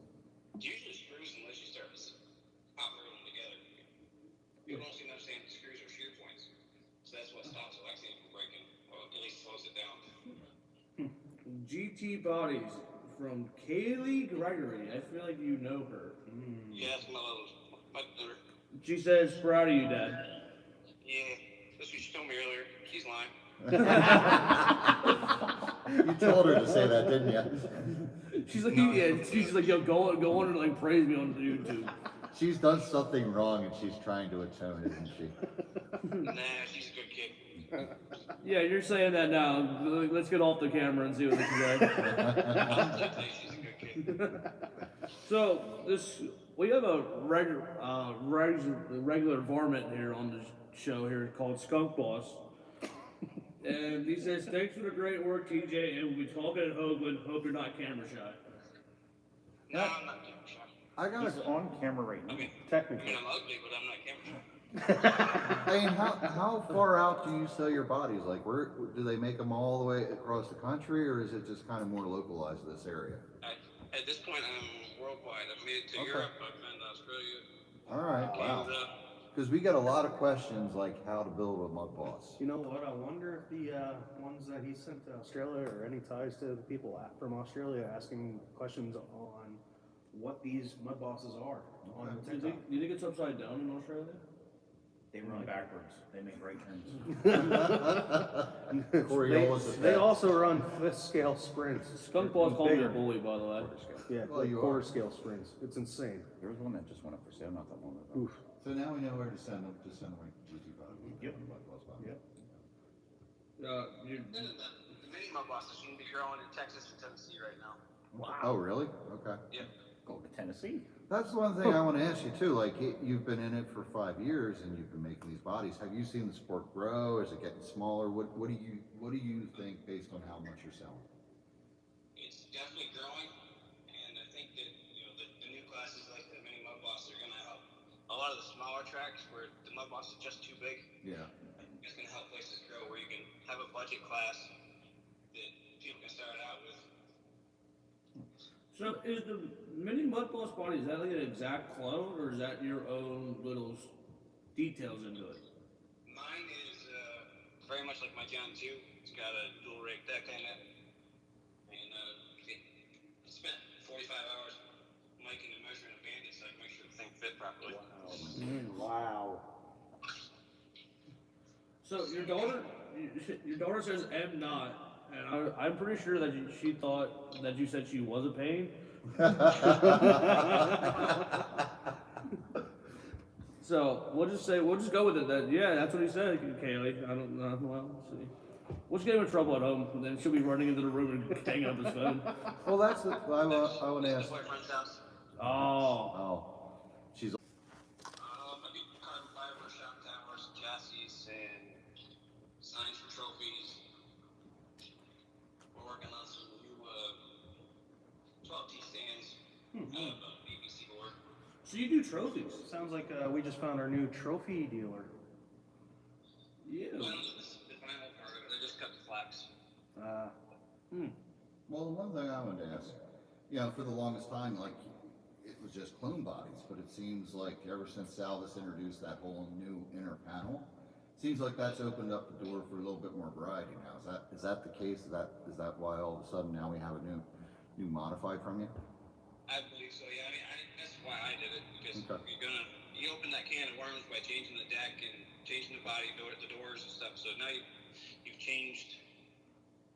It's usually screws unless you start operating them together. People don't seem to understand the screws are shear points, so that's what stops Alexian from breaking, or at least slows it down. GT Bodies from Kaylee Gregory. I feel like you know her. Yeah, that's my She says, proud of you, Dad. Yeah, that's what she told me earlier. She's lying. You told her to say that, didn't you? She's like, she's like, yo, go on and like praise me on YouTube. She's done something wrong and she's trying to atone, isn't she? Nah, she's a good kid. Yeah, you're saying that now. Let's get off the camera and see what they can say. I'll tell you, she's a good kid. So we have a regular varmint here on the show here called Skunk Boss. And he says, thanks for the great work, TJ, and we'll be talking at Hoagland. Hope you're not camera shy. No, I'm not camera shy. I got He's on camera right now. I mean, Technically. I'm ugly, but I'm not camera shy. I mean, how far out do you sell your bodies? Like, where do they make them all the way across the country, or is it just kind of more localized to this area? At this point, I'm worldwide. I've made it to Okay. Europe. I've been to Australia, All right, wow. Canada. Because we get a lot of questions like how to build a mud boss. You know what? I wonder if the ones that he sent to Australia or any ties to the people from Australia asking questions on what these mud bosses are on Do you TikTok. think it's upside down in Australia? They run backwards. They make right turns. Coriolis They effect. also run fifth scale sprints. Skunk Boss called me a Bigger. bully, by the way. Yeah, Well, like you quarter are. scale sprints. It's insane. There was one that just went up for sale not that long ago. Oof. So now we know where to send them. Just send them right to GT Yep. Mud boss body. Yep. The mini mud bosses seem to be growing in Texas and Tennessee right now. Oh, really? Okay. Yep. Go to Tennessee. That's one thing I want to ask you too. Like, you've been in it for 5 years and you've been making these bodies. Have you seen the sport grow? Is it getting smaller? What do you think based on how much you're selling? It's definitely growing, and I think that the new classes like the mini mud bosses are going to help a lot of the smaller tracks where the mud boss is just too big. Yeah. It's going to help places grow where you can have a budget class that people can start out with. So is the mini mud boss body, is that like an exact clone, or is that your own little details into it? Mine is very much like my John 2. It's got a dual rig deck in it, and I spent 45 hours making and measuring a bandit so I can make sure the thing fit properly. Wow. So your daughter says M not, and I'm pretty sure that she thought that you said she was a pain. So we'll just go with it then. Yeah, that's what he said, Kaylee. I don't know. Well, we'll see. We'll just get him in trouble at home, and then she'll be running into the room and hanging up his phone. Well, that's what I want to My ask. boyfriend's house. Oh, Oh, she's I do carbon fiber shop towers, chassis, and signs for trophies. We're working on some new 12T stands, BBC board. so you do trophies? Sounds like we just found our new trophy dealer. Yeah. I don't do the final part of it, I just cut the flaps. Well, the one thing I wanted to ask, for the longest time, like, it was just clone bodies, but it seems like ever since Salvis introduced that whole new inner panel, seems like that's opened up the door for a little bit more variety now. Is that the case? Is that why all of a sudden now we have a new modified from you? I believe so, yeah. I mean, that's why I did it, because Okay. you open that can of worms by changing the deck and changing the body, the doors and stuff, so now you've changed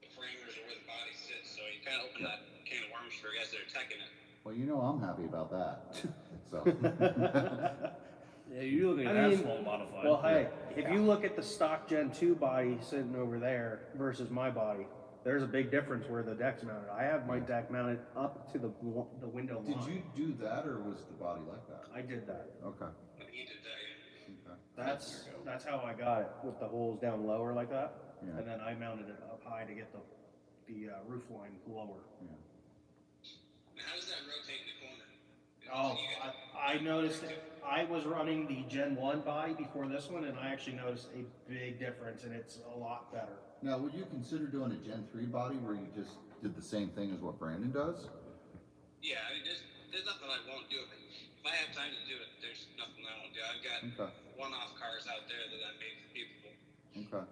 the parameters of where the body sits, so you kind of open that can of worms for guys that are teching it. Well, I'm happy about that. So, Yeah, you look like I an mean, asphalt modified. Well, hey, if you look at the stock Gen 2 body sitting over there versus my body, there's a big difference where the deck's mounted. I have my deck mounted up to the window line. did you do that, or was the body like that? I did that. Okay. But he did that, yeah. Okay. That's how I got it, with the holes down lower like that. Yeah. And then I mounted it up high to get the roof line lower. Yeah. Now, how does that rotate in the corner? Oh, You got- I noticed it. I was running the Gen 1 body before this one, and I actually noticed a big difference, and it's a lot better. Now, would you consider doing a Gen 3 body where you just did the same thing as what Brandon does? Yeah, I mean, there's nothing I won't do. If I have time to do it, there's nothing I won't do. I've got Okay. one-off cars out there that I made for people. Okay.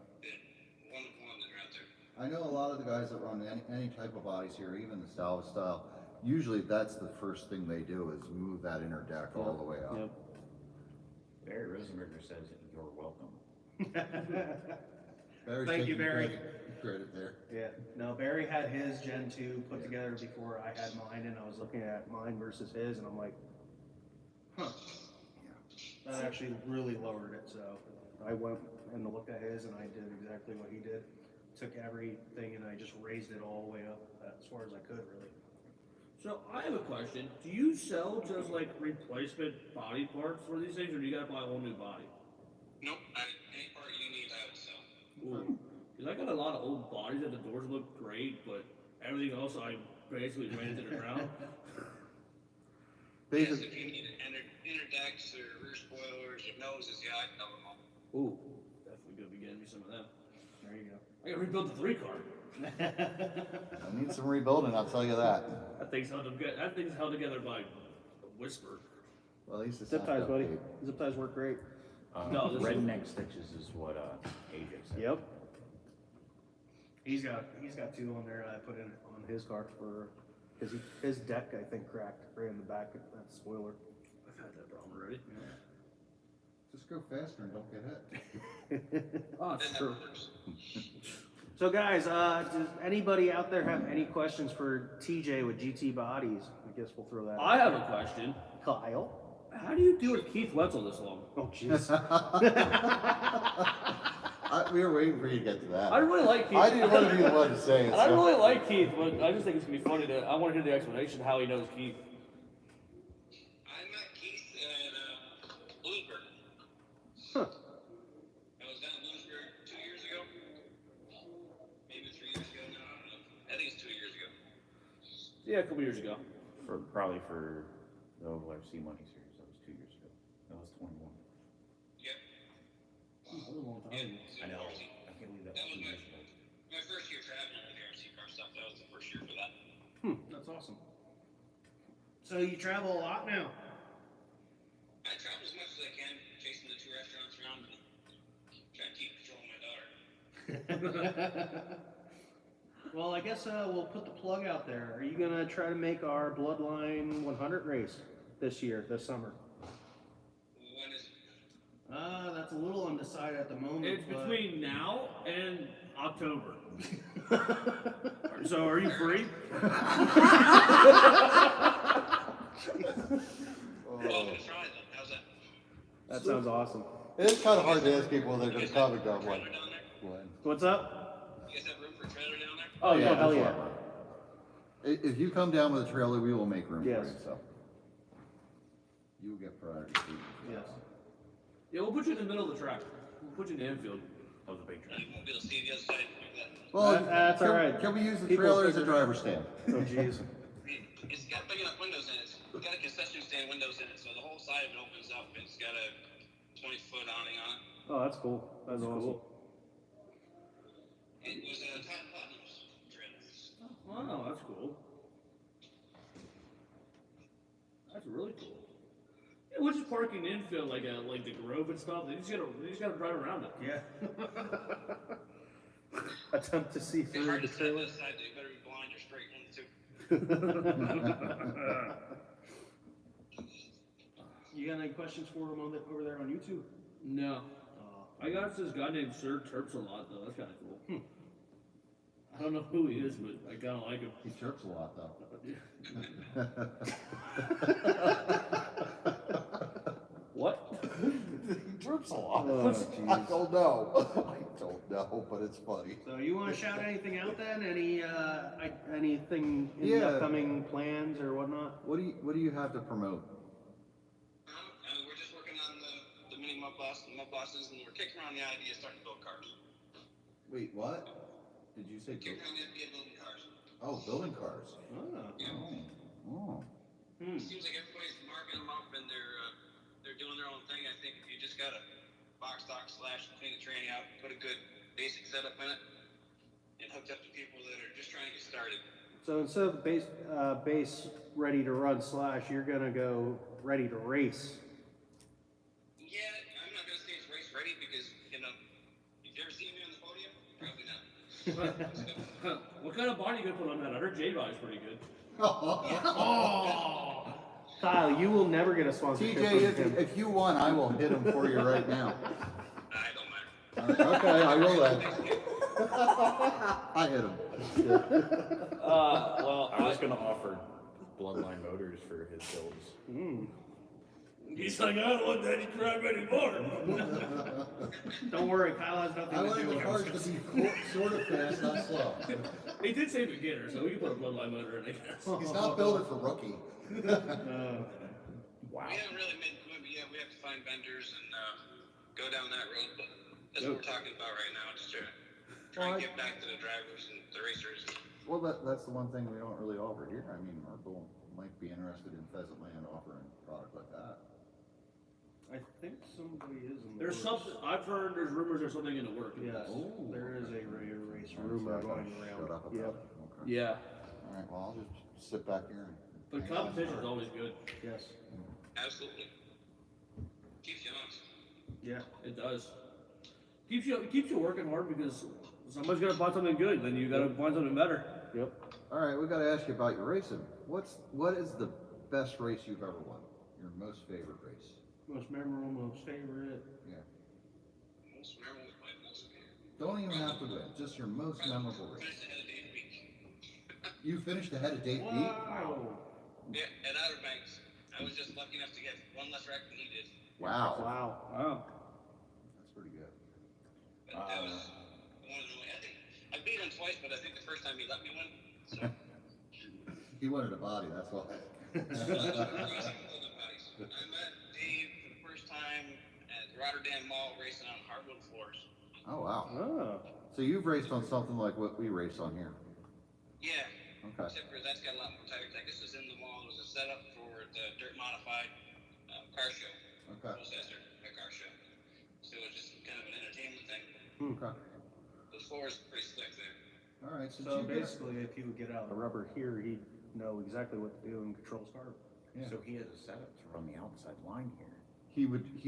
One of one that are out there. I know a lot of the guys that run any type of bodies here, even the Salvage style, usually that's the first thing they do is move that inner deck all the way up. Yep. Barry Rosenberger says you're welcome. Barry's Thank you, taking Barry. Credit there. Yeah, no, Barry had his Gen 2 put together before I had mine, and I was looking at mine versus his, and I'm like, huh. That actually really lowered it, so I went and looked at his, and I did exactly what he did. Took everything and I just raised it all the way up as far as I could, really. So I have a question. Do you sell just like replacement body parts for these things, or do you gotta buy a whole new body? Nope, any part you need, I would sell. Because I got a lot of old bodies that the doors look great, but everything else I basically ran into the ground. Yes, if you need it, and inner decks or rear spoilers or noses, yeah, I can cover them all. Ooh, definitely gonna be getting me some of them. There you go. I gotta rebuild the 3-car. I need some rebuilding, I'll tell you that. That thing's held together by a whisper. Well, at least it's Zip not ties, buddy. duct tape. Zip ties work great. No, this is- Redneck stitches is what AJ said. Yep. He's got 2 on there. I put in on his car for his deck. I think cracked right in the back of that spoiler. I've had that problem already. Just go faster and don't get hit. Oh, Then it's that true. works. So guys, does anybody out there have any questions for TJ with GT Bodies? I guess we'll throw that. I have a question. Kyle. How do you do with Keith Wetzel this long? Oh jeez. We were waiting for you to get to that. I really like Keith. I didn't want to be the one to say it. And I so- really like Keith, but I just think it's gonna be funny I want to hear the explanation how he knows Keith. I met Keith at Bloomsburg. Huh. I was down in Bloomsburg 2 years ago. Maybe 3 years ago now, I don't know. I think it's 2 years ago. Yeah, a couple years ago. Probably for the Novice RC Money Series. That was 2 years ago. That was 21. Yep. That was a long time ago. I know. I can't believe that That was was 2 years ago. my first year traveling with the RC car stuff. That was the first year for that. That's awesome. So you travel a lot now. I travel as much as I can, chasing the 2 restaurants around and trying to keep control of my daughter. Well, I guess we'll put the plug out there. Are you gonna try to make our Bloodline 100 race this summer? When is it? That's a little undecided at the moment. It's but- between now and October. So are you free? Well, I'm gonna try them. How's that? That sounds awesome. It's kind of hard to ask people when they're You going guys to come have and go. room for a Like, trailer down there? when? What's up? You guys have room for a trailer down there? Oh yeah, hell that's yeah. If you come down with a trailer, we will make room Yes. for you. So you will get priority treatment. for Yes. that. Yeah, we'll put you in the middle of the track. We'll put you in the infield. That was a big You track. won't be able to see the other side like that. Well, That's can, all right. Can we use the People trailer as a figure- driver's stand? Oh jeez. It's got big enough windows in it. It's got a concession stand windows in it, so the whole side of it opens up. It's got a 20-foot awning on it. Oh, that's cool. That's awesome. cool. It was a Time Platinum's trailer. Wow, that's cool. That's really cool. Yeah, we're just parking the infield like the Grove and stuff. They just gotta drive around it. Yeah. Attempt to see It's through hard the to see on trailer. this side. You better be blind or straight one of the two. You got any questions for him over there on YouTube? No. I got this guy named Sir Terps a lot though. That's kind of cool. I don't know who he is, but I kind of like him. He chirps a lot, though. What? He chirps a lot. Oh, I jeez. don't know. I don't know, but it's funny. So you want to shout anything out then? Anything in the Yeah. upcoming plans or whatnot? What do you have to promote? We're just working on the mini mud bosses, and we're kicking around the idea of starting to build cars. Wait, what? Did you say? Kicking around the idea of building cars. Oh, building cars. Ah. Oh. It seems like everybody's marking them up and they're doing their own thing. I think if you just got a box stock slash clean the tranny out, put a good basic setup in it, and hooked up to people that are just trying to get started. So instead of base ready to run slash, you're gonna go ready to race. Yeah, I'm not gonna say it's race ready because you've ever seen me on the podium? Probably not. What kind of body you gonna put on that? I heard J-Body's pretty good. Oh, Kyle, you will never get a sponsorship TJ, from him. if you won, I will hit him for you right now. I don't matter. Okay, I will then. I hit him. Well, I was gonna offer Bloodline Motors for his builds. he's like, I don't want that crap anymore. Don't worry, Kyle has nothing I to want do the with cars it. to be sort of fast, not slow. He did say beginner, so we can put a Bloodline motor in, I guess. He's not built it for rookie. Wow. We haven't really made the movie yet. We have to find vendors and go down that road, but that's what we're talking about right now. Just to try and get back to the drivers and the racers. Well, that's the one thing we don't really offer here. I mean, Merkel might be interested in Pheasantland offering a product like that. I think somebody is in the There's works. something, I've heard there's rumors there's something in the works. Yes, there is a race rumor I gotta going shut around. up about Yep, it. Okay. Yeah, All right, well, I'll just sit back here and. but hang on. competition's always good. yes, Absolutely. Keeps you honest. yeah. It does. Keeps you working hard because somebody's gonna find something good, then you gotta find something better. Yep. All right, we gotta ask you about your racing. What is the best race you've ever won? Your most favorite race? Most memorable, most favorite. Yeah. Most memorable was my most favorite. Don't even have to win, just your most memorable race. Finished ahead of Dave Beach. You finished ahead of Dave Beat? Wow. Yeah, at Outer Banks. I was just lucky enough to get one less rack than he did. Wow. Wow. That's pretty good. But that was one of the only, I think, I beat him twice, but I think the first time he let me win. So, He wanted a body, that's why. I met Dave for the first time at Rotterdam Mall racing on hardwood floors. Oh, wow. Oh. So you've raced on something like what we race on here? Yeah, Okay. except for that's got a lot more tires. I guess it was in the mall. It was a setup for the dirt modified car show. Okay. Processor, a car show. So it was just kind of an entertainment thing. Okay. The floor is pretty slick there. All right, since So you've been- basically, if he would get out of the rubber here, he'd know exactly what to do and control his car. Yeah. So he has a setup to run the outside line here. he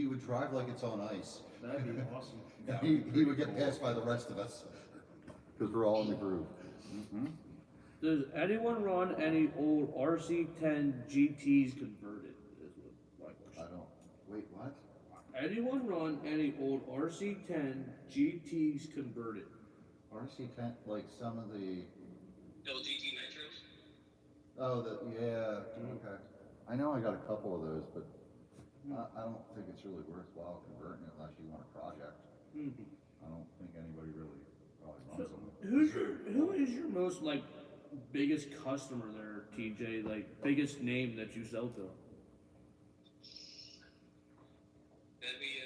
would drive like it's on ice. That'd be awesome. He would get passed by the rest of us because we're all in the groove. Does anyone run any old RC10 GTs converted? Is what my I question. don't. Wait, what? Anyone run any old RC10 GTs converted? RC10, like some of the. LGT Nitros? Oh, yeah. Okay. I know I got a couple of those, but I don't think it's really worthwhile converting it unless you want a project. I don't think anybody really probably runs them. Who is your most like biggest customer there, TJ? Like biggest name that you sell to? That'd be,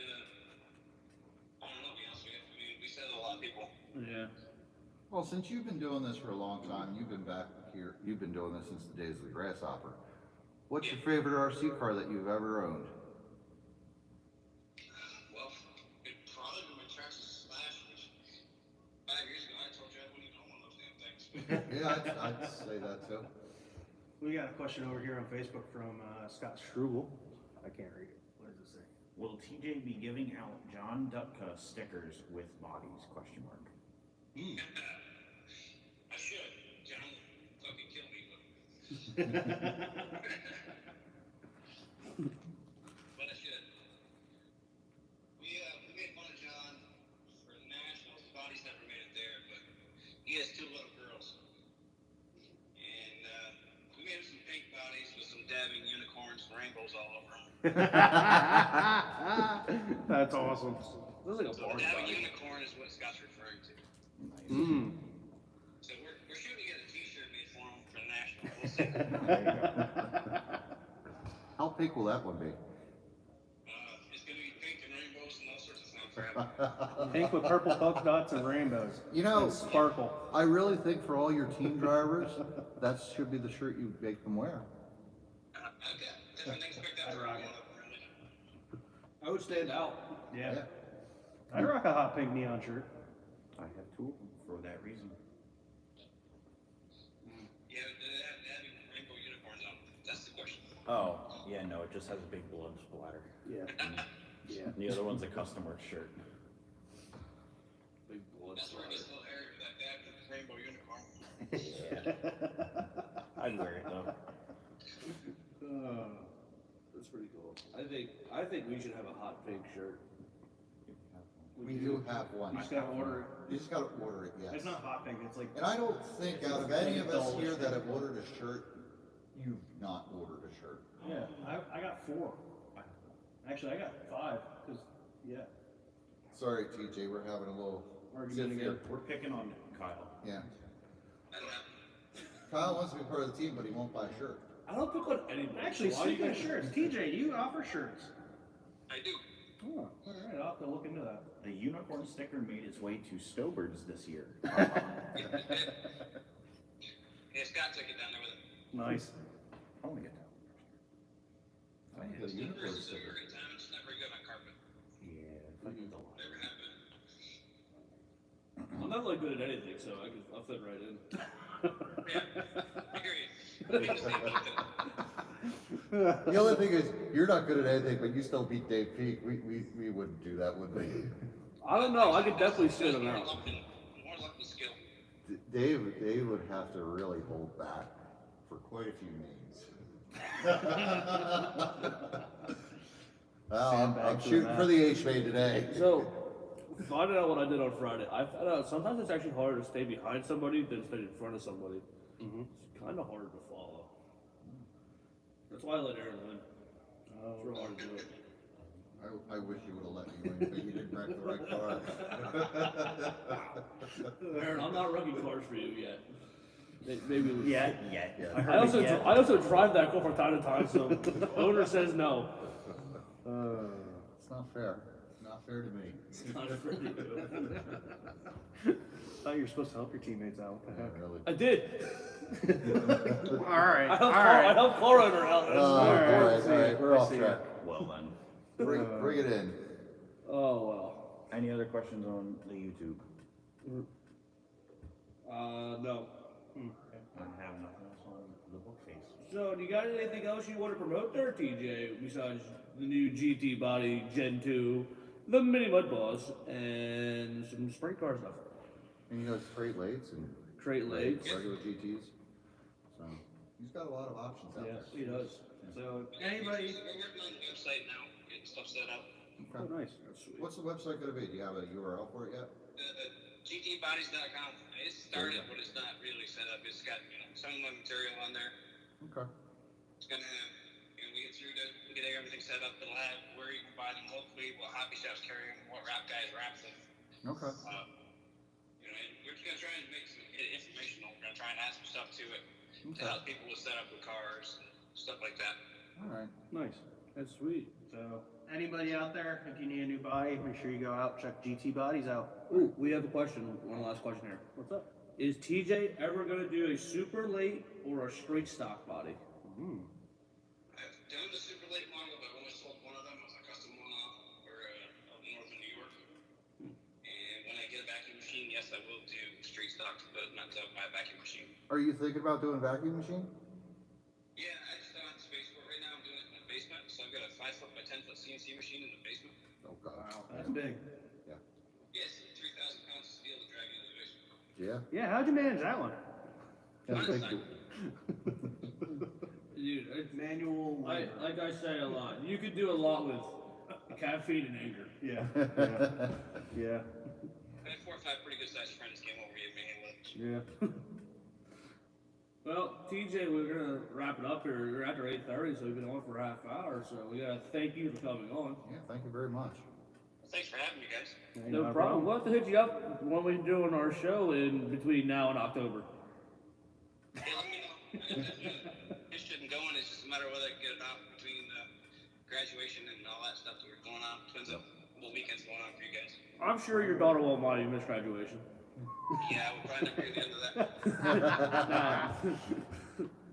I don't know, to be honest with you. I mean, we sell to a lot of people. Yeah. Well, since you've been doing this for a long time, you've been back here, you've been doing this since the days of the Grasshopper. What's your favorite RC car that you've ever owned? Well, it probably be my Traxxas Slash, which 5 years ago I told you I wouldn't even own one of those damn things. Yeah, I'd say that too. We got a question over here on Facebook from Scott Struble. I can't read it. What does it say? Will TJ be giving out John Dutka stickers with bodies? Question mark. I should. John fucking kill me, but but I should. We made fun of John for the Nationals. The body's never made it there, but he has 2 little girls. And we made him some pink bodies with some dabbing unicorns and rainbows all over them. That's awesome. This is like a So barn the dabbing body. unicorn is what Scott's referring to. Mm. So we're shooting to get a t-shirt made for him for the Nationals. We'll see. How big will that one be? It's going to be pink and rainbows and all sorts of things for him. Pink with purple polka dots and rainbows. You know, And sparkle. I really think for all your team drivers, that should be the shirt you make them wear. I've got different things picked out for one of them, really. I would stand out. Yeah. I rock a hot pink neon shirt. I have 2 of them for that reason. Yeah, they have rainbow unicorns on. That's the question. Oh, yeah, no, it just has a big blood splatter. Yeah. Yeah. And the other one's a custom work shirt. Big blood That's where it splatter. gets a little hairy with that dad with the rainbow unicorn. Yeah. I'd wear it though. That's pretty cool. I think we should have a hot pink shirt. We do have one. You just gotta order it. You just gotta order it, yes. It's not hot pink, it's like. And I don't think out of any of us here that have ordered a shirt, you've not ordered a shirt. Yeah, I got 4. Actually, I got 5, because, yeah. Sorry, TJ, we're having a little Argument tiff again. here. We're picking on Kyle. Yeah. I don't have. Kyle wants to be part of the team, but he won't buy a shirt. I don't pick on anybody. Actually, so why do you speaking of guys- shirts, TJ, do you offer shirts? I do. Oh, alright, I'll have to look into that. The unicorn sticker made its way to Stowbirds this year. Yeah, Scott took it down there with him. Nice. I want to get that. I think the unicorn Unicorns is a sticker. great time. It's not very good. look good at anything, so I'll fit right in. Yeah, I hear you. I'm in the same boat there. The other thing is, you're not good at anything, but you still beat Dave Peak. We wouldn't do that, would we? I don't know. I could definitely sit him More out. luck than skill. Dave would have to really hold back for quite a few names. Well, I'm shooting for the H-Bay today. So, finding out what I did on Friday, I found out sometimes it's actually harder to stay behind somebody than stay in front of somebody. It's kind of hard to follow. That's why I let Aaron win. It's real hard to do it. I wish you would have let me win, but you didn't wreck the right car. Aaron, I'm not wrecking cars for you yet. Maybe we Yeah. I also drive that car from time to time, so the owner says no. It's not fair. Not fair to me. It's not a friendly move. Thought you were supposed to help your teammates out. What the heck? Really. I did. All right. I helped car owner out. All right, we're off track. Well then. Bring it in. Oh well. Any other questions on the YouTube? No. I have nothing else on the book face. So, do you got anything else you want to promote there, TJ, besides the new GT body Gen 2, the mini mud boss, and some sprint car stuff? And he does straight lathes and Crate legs. regular GTs. So he's got a lot of options out Yes, there. he does. So We're anybody? working on the website now, getting stuff set up. Oh, Okay. nice. That's sweet. What's the website going to be? Do you have a URL for it yet? GTbodies.com. It's started, but it's not really set up. It's got some of my material on there. Okay. It's gonna have, we get everything set up. It'll have where you can buy them locally, what hobby shops carry them, what wrap guys wrap them. Okay. And we're just gonna try and make some informational. We're gonna try and add some stuff to it to help people with setup with cars and stuff like that. All right. Nice. That's sweet. So anybody out there, if you need a new body, make sure you go out, check GT Bodies out. Ooh, we have a question. One last question here. What's up? Is TJ ever going to do a super late or a straight stock body? I've done the super late model, but I've only sold one of them. It's a custom one-off for up north in New York. And when I get a vacuum machine, yes, I will do street stock, but not to buy a vacuum machine. Are you thinking about doing a vacuum machine? Yeah, I just don't have the space for it right now. I'm doing it in the basement, so I've got a 5 foot by 10 foot CNC machine in the basement. Oh God. Wow, that's big. Yes, 3,000 pounds of steel to drag into the basement. Yeah. Yeah, how'd you manage that one? Honestly, Dude, Manual. like I say a lot, you could do a lot with caffeine and anger. Yeah. Yeah. I had 4 or 5 pretty good sized friends came over here and made it. Yeah. Well, TJ, we're gonna wrap it up here. We're after 8:30, so we've been on for a half hour. So we gotta thank you for coming on. Yeah. Thank you very much. Thanks for having me, guys. No problem. We'll have to hit you up when we're doing our show in between now and October. Yeah, let me know. Interested in going. It's just a matter of whether I can get it out between graduation and all that stuff that we're going on. Depends on what weekend's going on for you guys. I'm sure your daughter won't mind you miss graduation. Yeah, we'll probably never get the end of that.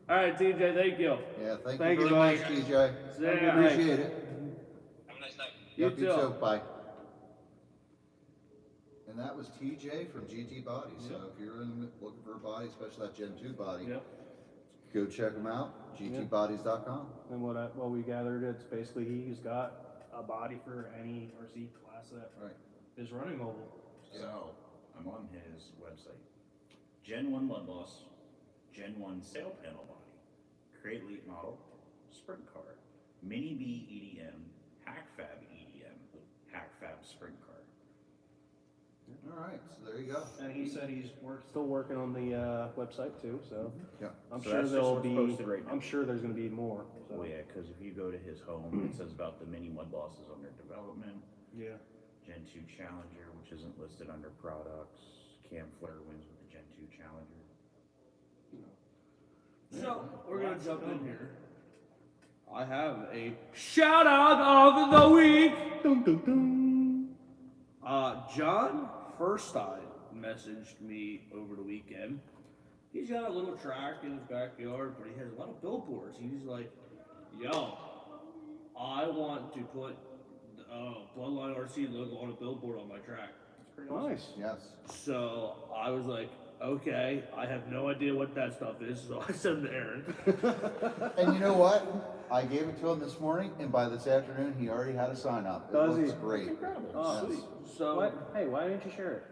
All right, TJ, thank you. Yeah. Thank Thank you you, very buddy. much, TJ. See ya. Appreciate it. Have a nice night. You Yep, too. Bye. And that was TJ from GT Bodies. So if you're looking for a body, especially that Gen 2 body, Yep. go check them out. GTbodies.com. And what we gathered, it's basically he's got a body for any RC class that Right. is running mobile. So, I'm on his website. Gen 1 Mud Boss, Gen 1 sail panel body, Crate Elite model, sprint car, Mini B EDM, Hack Fab EDM, Hack Fab sprint car. All right. So there you go. And he said he's still working on the website too, so Yeah. I'm So sure that's just there'll what's be. posted right now. I'm sure there's going to be more. So. Oh yeah, because if you go to his home, it says about the Mini Mud Bosses under development, Yeah. Gen 2 Challenger, which isn't listed under products, Cam Flair wins with the Gen 2 Challenger. So we're gonna jump in here. I have a shout out of the week. Dun, dun, dun. John Feuerstein messaged me over the weekend. He's got a little track in his backyard, but he has a lot of billboards. He's like, yo, I want to put the Bloodline RC logo on a billboard on my track. pretty awesome. Nice. Yes. So I was like, okay, I have no idea what that stuff is, so I sent it to Aaron. And you know what? I gave it to him this morning, and by this afternoon, he already had a sign up. It Does he? looks great. Incredible. Oh, Yes. Sweet. So, What? Hey, why didn't you share it?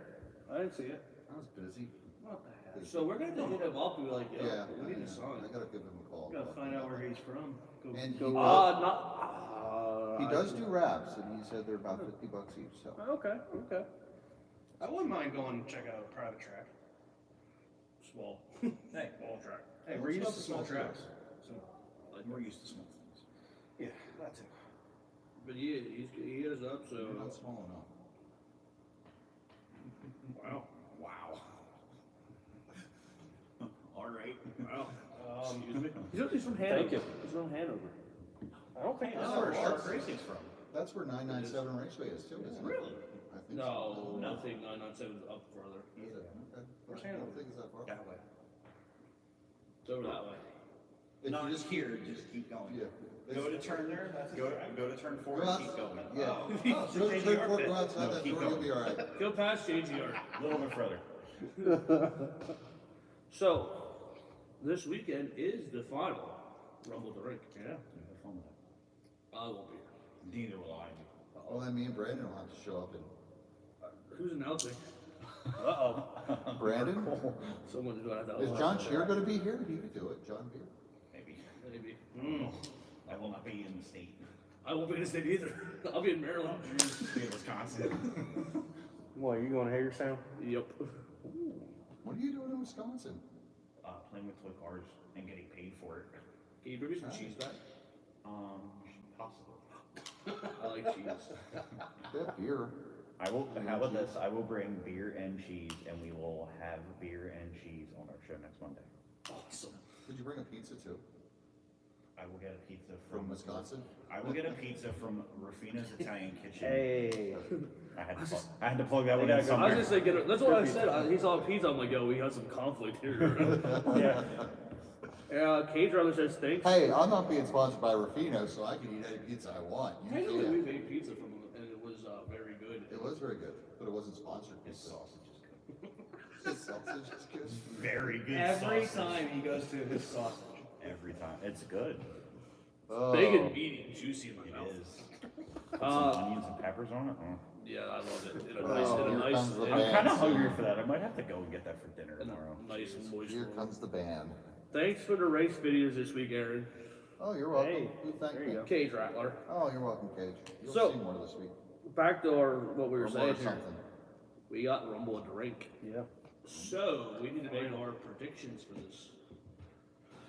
I didn't see it. I was busy. What the heck? so we're gonna hit him up and be like, yo, Yeah. we need a I sign. gotta give him a call. Gotta find out where he's from. Go, And go. he Not. He does do wraps, and he said they're about $50 each. So Okay, okay. I wouldn't mind going and check out a private track. Small. Hey, Small track. Hey, we're used to small tracks. So, we're used to small things. yeah, that too. But yeah, he hit us up, so. you're not small enough. Wow. Wow. All right. Wow. Excuse me. He's from Hanover. Thank you. He's from Hanover. I don't think That's that's where where Shark Racing's from. That's where 997 Raceway is too, isn't it? Really? I think No, No. I think 997 is up further. so. Is it? Okay. Where's I don't Hanover? think it's that far. That way. It's over that way. If Not you just here, just keep going. yeah. Go to turn there, go to turn 4 Go and out- keep going. Yeah. Oh, So so take JGR four, pit. go outside No, that keep door, you'll going. be all right. Go past JGR. A little bit further. So, this weekend is the final Rumble at the Rink. Yeah. Have fun with it. I won't be here. Neither will I. Well, then me and Brandon will have to show up and Who's announcing? Uh-oh. Brandon? Someone's going to have to Is John Shear gonna be here? He could do it, John Beer. Maybe. Maybe. I will not be in the state. I won't be in the state either. I'll be in Maryland. Be in Wisconsin. What, are you going to Hagerstown? Yep. What are you doing in Wisconsin? Playing with toy cars and getting paid for it. Can you bring me some cheese back? Possible. I like cheese. That beer. I will. How about this? I will bring beer and cheese, and we will have beer and cheese on our show next Monday. Awesome. Did you bring a pizza too? I will get a pizza From Wisconsin? I will get a pizza from Rufina's Italian Kitchen. Hey. I had to plug that one Yeah, in I I somewhere. was just thinking, that's what I said. He's on pizza. I'm like, yo, we got some conflict here. Yeah. Yeah, Cage Runner says thanks. Hey, I'm not being sponsored by Rufino, so I can eat any pizza I want. You Technically, can't. we made pizza from him, and it was very good. It was very good, but it wasn't sponsored. His pizza. sausage is good. His sausage is good. Very good Every sausage. time he goes to his sausage. Every time. It's good. Oh. Big and meaty and juicy in my It mouth. is. Put some onions and peppers on it. Oh. Yeah, I love it. In a Oh, nice, in a here nice, comes the in I'm band. a, kind of hungry for that. I might have to go and get that for dinner in tomorrow. a nice moist Here roll. comes the band. Thanks for the race videos this week, Aaron. Oh, you're welcome. Hey, Who thanked there me? you go. Cage Rattler. Oh, you're welcome, Cage. You'll So- see more this week. Back to what we were Or more saying or here. something. We got Rumble at the Rink. Yeah. So, we need to make our predictions for this.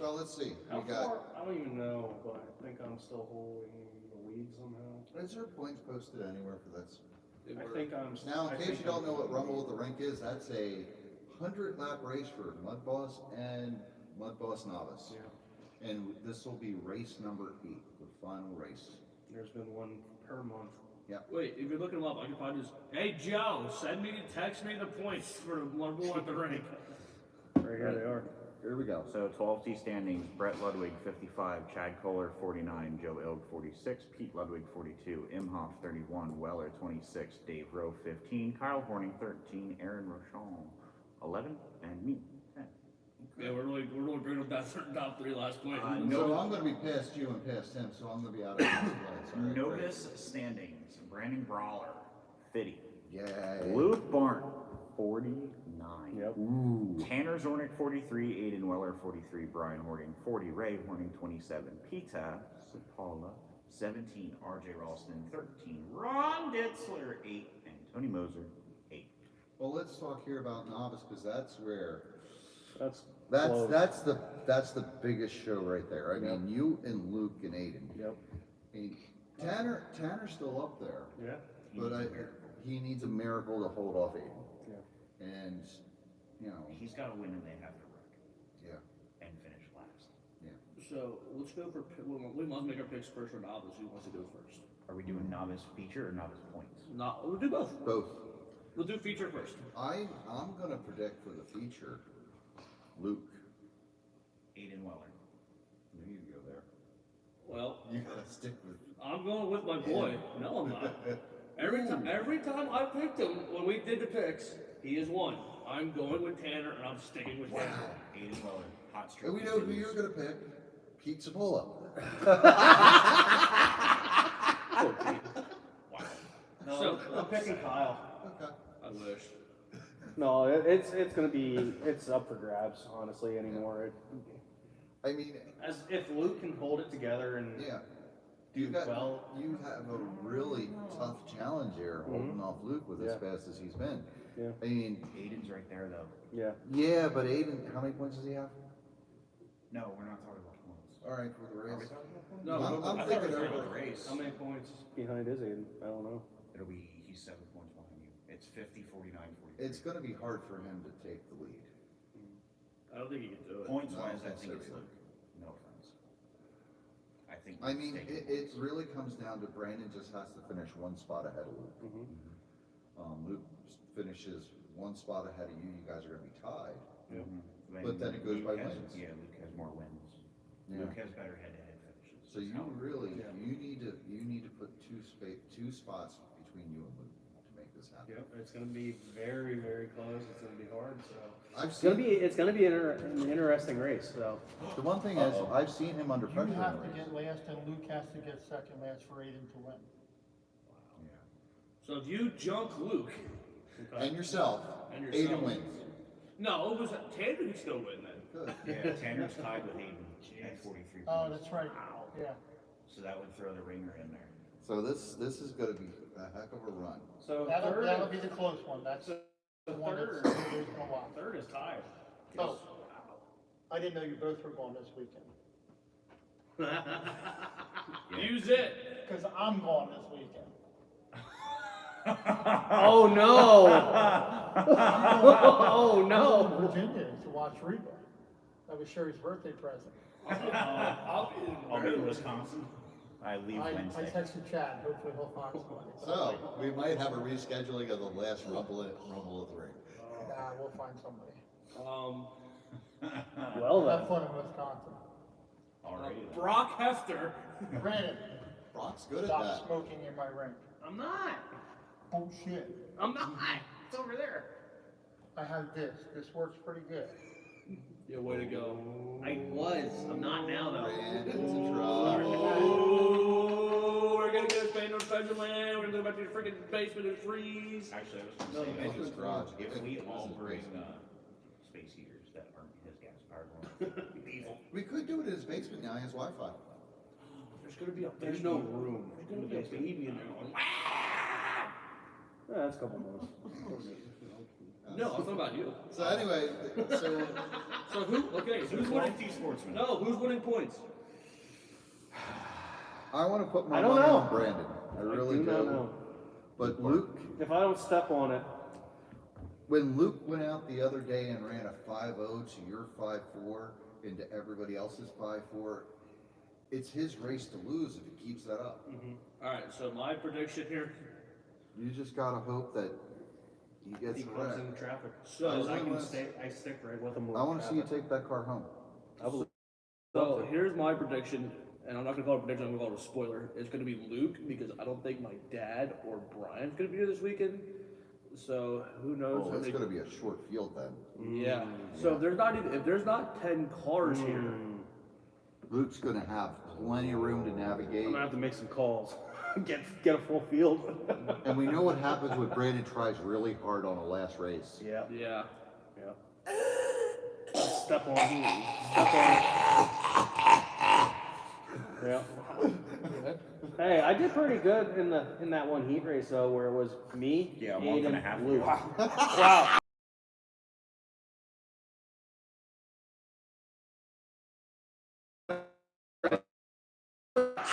Well, let's see. How We got. far? I don't even know, but I think I'm still holding the lead somehow. Is there points posted anywhere for this? I think I'm. Now, I in case think you don't I'm- know what Rumble at the Rink is, that's a 100-lap race for Mud Boss and Mud Boss Novice. Yeah. And this will be race number 8, the final race. There's been one per month. Wait, if you're looking them up, I can probably just, hey Joe, text me the points for the Rumble at the Rink. Right here they are. Here we go. So 12T standings, Brett Ludwig 55, Chad Kohler 49, Joe Ilg 46, Pete Ludwig 42, Imhoff 31, Weller 26, Dave Rowe 15, Kyle Horning 13, Aaron Rochon 11, and me 10. Yeah, we're really bringing up that top 3 last point. So I'm going to be past you and past him, so I'm going to be out of this place. All right, great. Novice standings, Brandon Brawler 50, Yay. Luke Barn 49. Yep. Ooh. Tanner Zornick 43, Aiden Weller 43, Brian Horning 40, Ray Horning 27, Pita Sapala 17, RJ Ralston 13, Ron Ditzler 8, and Tony Moser 8. Well, let's talk here about Novice, because that's where That's that's close. that's the biggest show right there. I mean, you and Luke and Aiden. Yep. I mean, Tanner's still up there, Yeah. but he needs a miracle to hold off Aiden. Yeah. And you know, He's got to win and they have to wreck yeah, and finish last. So, let's go for, we must make our picks first for Novice. Who wants to go first? Are we doing novice feature or novice points? We'll do both. both. We'll do feature first. I'm gonna predict for the feature, Luke. Aiden Weller. You need to go there. Well, You gotta stick with. I'm going with my boy. No, I'm not. Every time I picked him when we did the picks, he has won. I'm going with Tanner, and I'm sticking with Tanner. Aiden Weller, hot streak. And we know who you're gonna pick. Pete Cipolla. No, So- I'm picking Kyle. Okay. I wish. No, it's gonna be up for grabs, honestly, anymore. I mean, As if Luke can hold it together and yeah. do well. You have a really tough challenge here, holding off Luke with as Yeah. fast as he's been. Yeah. I mean, Aiden's right there though. Yeah. yeah, but Aiden, how many points does he have? No, we're not talking about points. All right, for the Are we race. talking about points? No, I'm I thought we were thinking talking about over. the race. How many points behind is Aiden? I don't know. It'll be, he's 7 points behind you. It's 50, 49, 43. It's gonna be hard for him to take the lead. I don't think he can do it. Points No, wise, I that's think it's serious. Luke. No offense. I think. I Luke's mean, taking it points. really comes down to Brandon just has to finish one spot ahead of Luke. Luke finishes one spot ahead of you, you guys are gonna be tied. But then it goes Luke by has- wins. Yeah, Luke has more wins. Yeah. Luke has better head-to-head finishes. So you How- really, Yeah. you need to put two spots between you and Luke to make this happen. Yep, it's gonna be very, very close. It's gonna be hard. So I've it's gonna be an interesting race. So the one thing is, I've seen him under You pressure in have the to race. get last and Luke has to get second last for Aiden to win. So if you junk Luke, And yourself, And yourself. Aiden wins. no, it was Tanner who still win then. Good. Yeah, Tanner's tied with Aiden at 43 Oh, points. that's right. Yeah. So that would throw the ringer in there. So this is gonna be a heck of a run. so That'll be the close one. That's So the one third. that's there's no watch. third is tied. Oh, I didn't know you both were going this weekend. Use it. Because I'm going this weekend. Oh no! Oh I'm no! in Virginia to watch Reba. That was Sherry's birthday present. I'll I'll be in Wisconsin. I leave I Wednesday. texted Chad. Hopefully he'll find somebody. So, we might have a rescheduling of the last Rumble at the Ring. Nah, we'll find somebody. Well Have then. fun in Wisconsin. Alrighty. Brock Hefter. Brandon, Brock's good at stop that. smoking in my ring. I'm not. Bullshit. I'm not. It's over there. I have this. This works pretty good. Yeah, way to go. I was. I'm not now though. Brandon's in trouble. Oh, we're gonna get a Spain on Pheasantland. We're gonna go back to the freaking basement and freeze. Actually, I was No, going to the say, basement garage. if we This all is bring basement. space heaters that aren't his gas powered ones, diesel. We could do it in his basement now, he has Wi-Fi. There's gonna be a There's no room. There's gonna be a baby in there. Going, Yeah, that's a couple more. no, I'm talking about you. So anyway, so So who? Okay, who's winning? Quality sportsman. No, who's winning points? I want to put my I don't money know. on Brandon. I really do do. not know. But Luke, If I don't step on it, when Luke went out the other day and ran a 5-0 to your 5-4 into everybody else's 5-4, it's his race to lose if he keeps that up. All right, so my prediction here. You just gotta hope that he gets he the comes wreck. in traffic. So I can Unless- stay. I stick right with him. I want to see you take that car home. I believe. So here's my prediction, and I'm not gonna call it a prediction. I'm gonna call it a spoiler. It's gonna be Luke because I don't think my dad or Brian's gonna be here this weekend. So who knows? Oh, how it's many- gonna be a short field then. Yeah. So if there's not 10 cars here. Luke's gonna have plenty of room to navigate. I'm gonna have to make some calls. get a full field. And we know what happens when Brandon tries really hard on a last race. Yeah. Yeah. Yeah. Step on heat. Step on. Yeah. Hey, I did pretty good in that one heat race though, where it was me, Yeah, a month and a Aiden, half Luke. ago. Wow.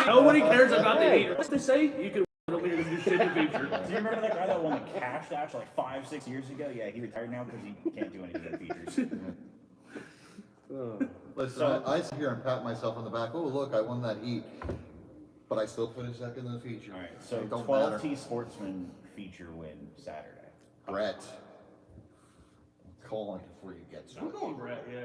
Nobody cares about the heater. What they say? You can. Don't mean you're gonna do shit in the future. Do you remember that guy that won the cash dash like 5-6 years ago? Yeah, he retired now because he can't do any of the features. Listen, I sit here and pat myself on the back. Oh, look, I won that heat. But I still finished second in the feature. All right, so It don't 12T matter. Sportsman feature win Saturday. Brett. Call it before you get I'm started. going Brett. Yeah.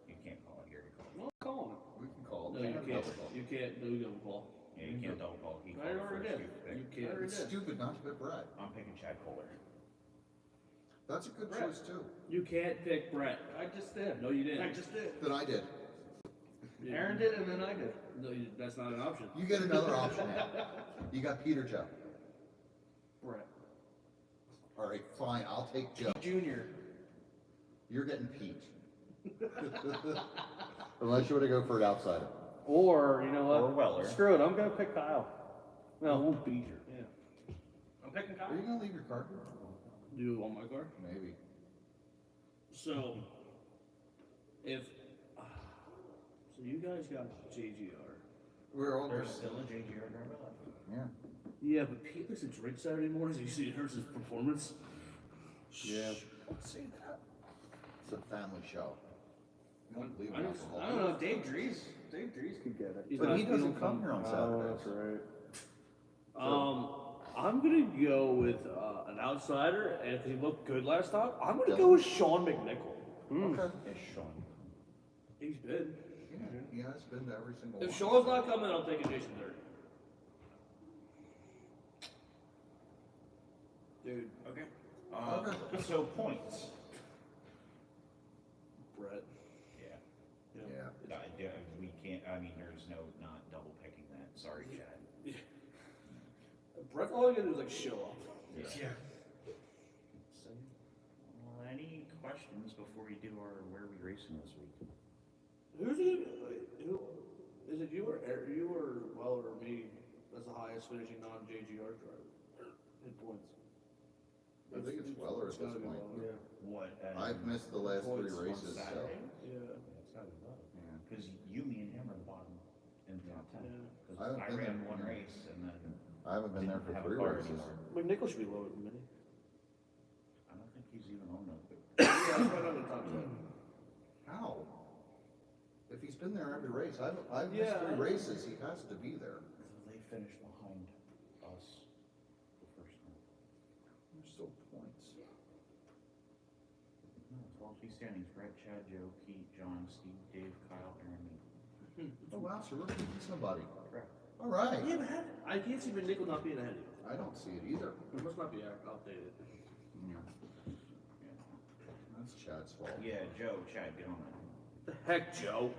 You can't call it here. No, call We can call him. it. No, you can't. You can't. No, you don't call. Yeah, you can't double call. He I called already first. did. You pick. You can't. It's stupid not to pick Brett. I'm picking Chad Kohler. That's a good Brett. choice too. You can't pick Brett. I just did. No, you didn't. I just did. Then I did. Aaron did, and then I did. No, that's not an option. You get another option now. You got Peter Joe. Brett. All right, fine. I'll take Joe. Junior. You're getting Pete. Unless you want to go for an outsider. Or, you know what? Or Weller. Screw it, I'm gonna pick Kyle. I No, won't beat you. yeah. I'm picking Kyle. Are you gonna leave your card here? Do you want my car? Maybe. So, if so, you guys got JGR. We're all There's still a JGR driver left. Yeah. Yeah, but Pete likes to drink Saturday mornings. You see, it hurts his performance. Yeah. Don't say that. It's a family show. You don't believe in I alcohol. don't know, Dave Dries could get it. He's But not- he he doesn't don't come here on Oh, Saturdays. that's right. I'm gonna go with an outsider, and if he looked good last time, I'm gonna go with Sean McNichol. Okay. It's Sean. He's been. Yeah, he has been to every single If one. Sean's not coming, I'm taking Jason Dirt. Dude, Okay. Okay. So points. Brett. Yeah. Yeah. We can't. I mean, there's no not double picking that. Sorry, Chad. Brett, all you gotta do is like show up. Yeah. Any questions before we do our where are we racing this week? Who's it? Who is it? You or Weller or me? That's the highest finishing non-JGR driver in points. I think it's Weller at It's this gotta be point. Weller. What? I've missed the last three points on races, so. Saturday? Yeah. It's gotta be low. Yeah. Because you, me, and him are the bottom in the top 10. Yeah. Because I haven't I been ran there. one race and then I haven't been there didn't for have a 3 car races. anymore. McNichol should be lower than me. I don't think he's even on that. Yeah, I'm right on the top 10. How? If he's been there every race, I've missed Yeah. 3 races, he has to be there. So they finished behind us the first time. There's still points. No, 12 standings. Brett, Chad, Joe, Pete, John, Steve, Dave, Kyle, Aaron, me. Oh wow, so we're beating somebody. Correct. All right. Yeah, but I can't see McNichol not being ahead of you. I don't see it either. It must not be updated. That's Chad's fault. Yeah, Joe, Chad, get on that. The heck, Joe?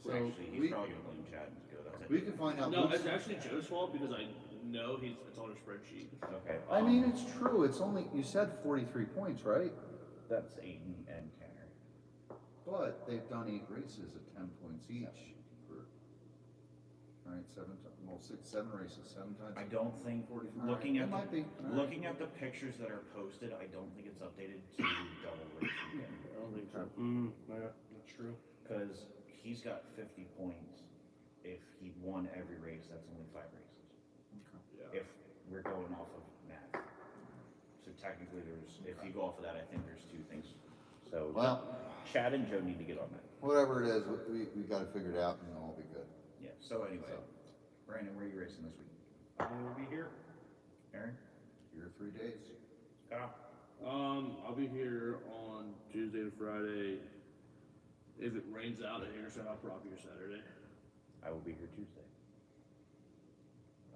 So Actually, he's we- probably gonna blame Chad and go, that's it. We can find out. No, who's- it's actually Joe's fault because I know it's on a spreadsheet. Okay. I mean, it's true. It's only, you said 43 points, right? That's Aiden and Tanner. But they've done 8 races at 10 points each. Right, 7 races, 7 times. I don't think, All right, looking it at might be. All right. looking at the pictures that are posted, I don't think it's updated to double race weekend. I don't think so. Yeah, that's true. Because he's got 50 points. If he won every race, that's only 5 races. Yeah. If we're going off of math. So technically if you go off of that, I think there's 2 things. So Well, Chad and Joe need to get on that. whatever it is, we got it figured out and it'll all be good. Yeah, so anyway, So. Brandon, where are you racing this week? I will be here. Aaron? Here 3 days. Kyle? I'll be here on Tuesday and Friday. If it rains out at Intercept, I'll probably be here Saturday. I will be here Tuesday.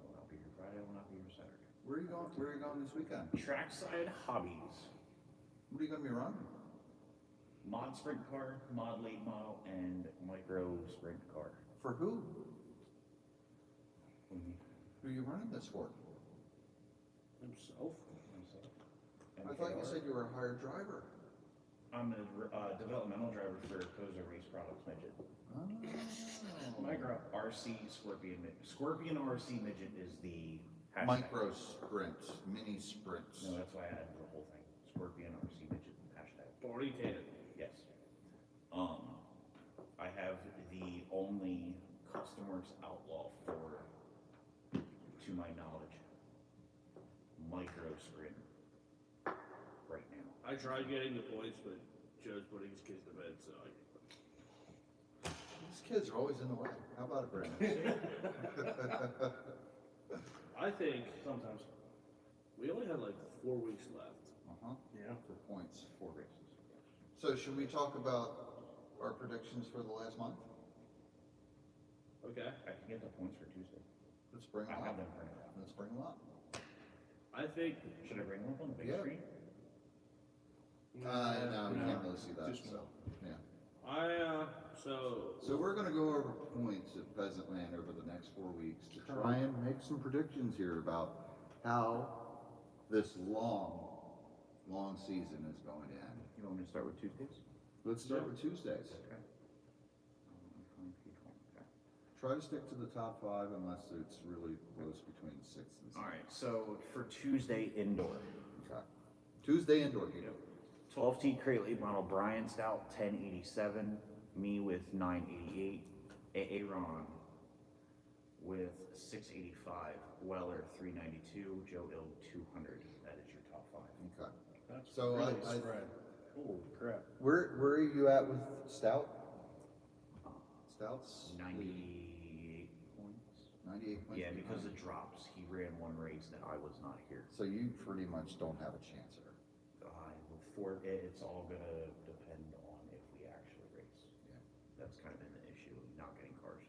I will not be here Friday, I will not be here Saturday. Where are you going? Where are you going this weekend? Trackside hobbies. What are you gonna be running? Mod sprint car, mod late model, and micro sprint car. For who? What do you mean? Who are you running this for? Himself? I thought you said you were a hired driver. I'm a developmental driver for Koza Race Products Midget. Oh. Micro RC Scorpion Midget. Scorpion RC Midget is the hashtag. Micro sprints, mini sprints. No, that's why I added the whole thing. Scorpion RC Midget hashtag. Already can. Yes. I have the only Custom Works Outlaw for, to my knowledge, micro sprint right now. I tried getting the points, but Joe's putting his kids to bed, so These kids are always in the way. How about it, Brandon? I think sometimes we only had like 4 weeks left. Yeah. For points. 4 races. So should we talk about our predictions for the last month? Okay. I can get the points for Tuesday. Let's bring I them have up. them printed out. Let's bring them up. I think. Should I bring them up on the big Yeah. screen? No, we no. can't really see that, Just so, yeah. So So we're gonna go over points at Pheasantland over the next 4 weeks to try and make some predictions here about how this long season is going to end. You want me to start with Tuesdays? Let's start with Tuesdays. Okay. Try to stick to the top 5 unless it's really close between 6th and 7th. All right, so for Tuesday indoor, Okay. Tuesday indoor heat. 12T crate late model Brian Stout 1087, me with 988, Aaron with 685, Weller 392, Joe Ill 200. That is your top 5. Okay. That's So really I- spread. Holy crap. Where are you at with Stout? Stout's 98 points. 98 points. Yeah, because behind. of drops. He ran one race that I was not here. So you pretty much don't have a chance here. It's all gonna depend on if we actually race. Yeah. That's kind of been the issue, not getting cars.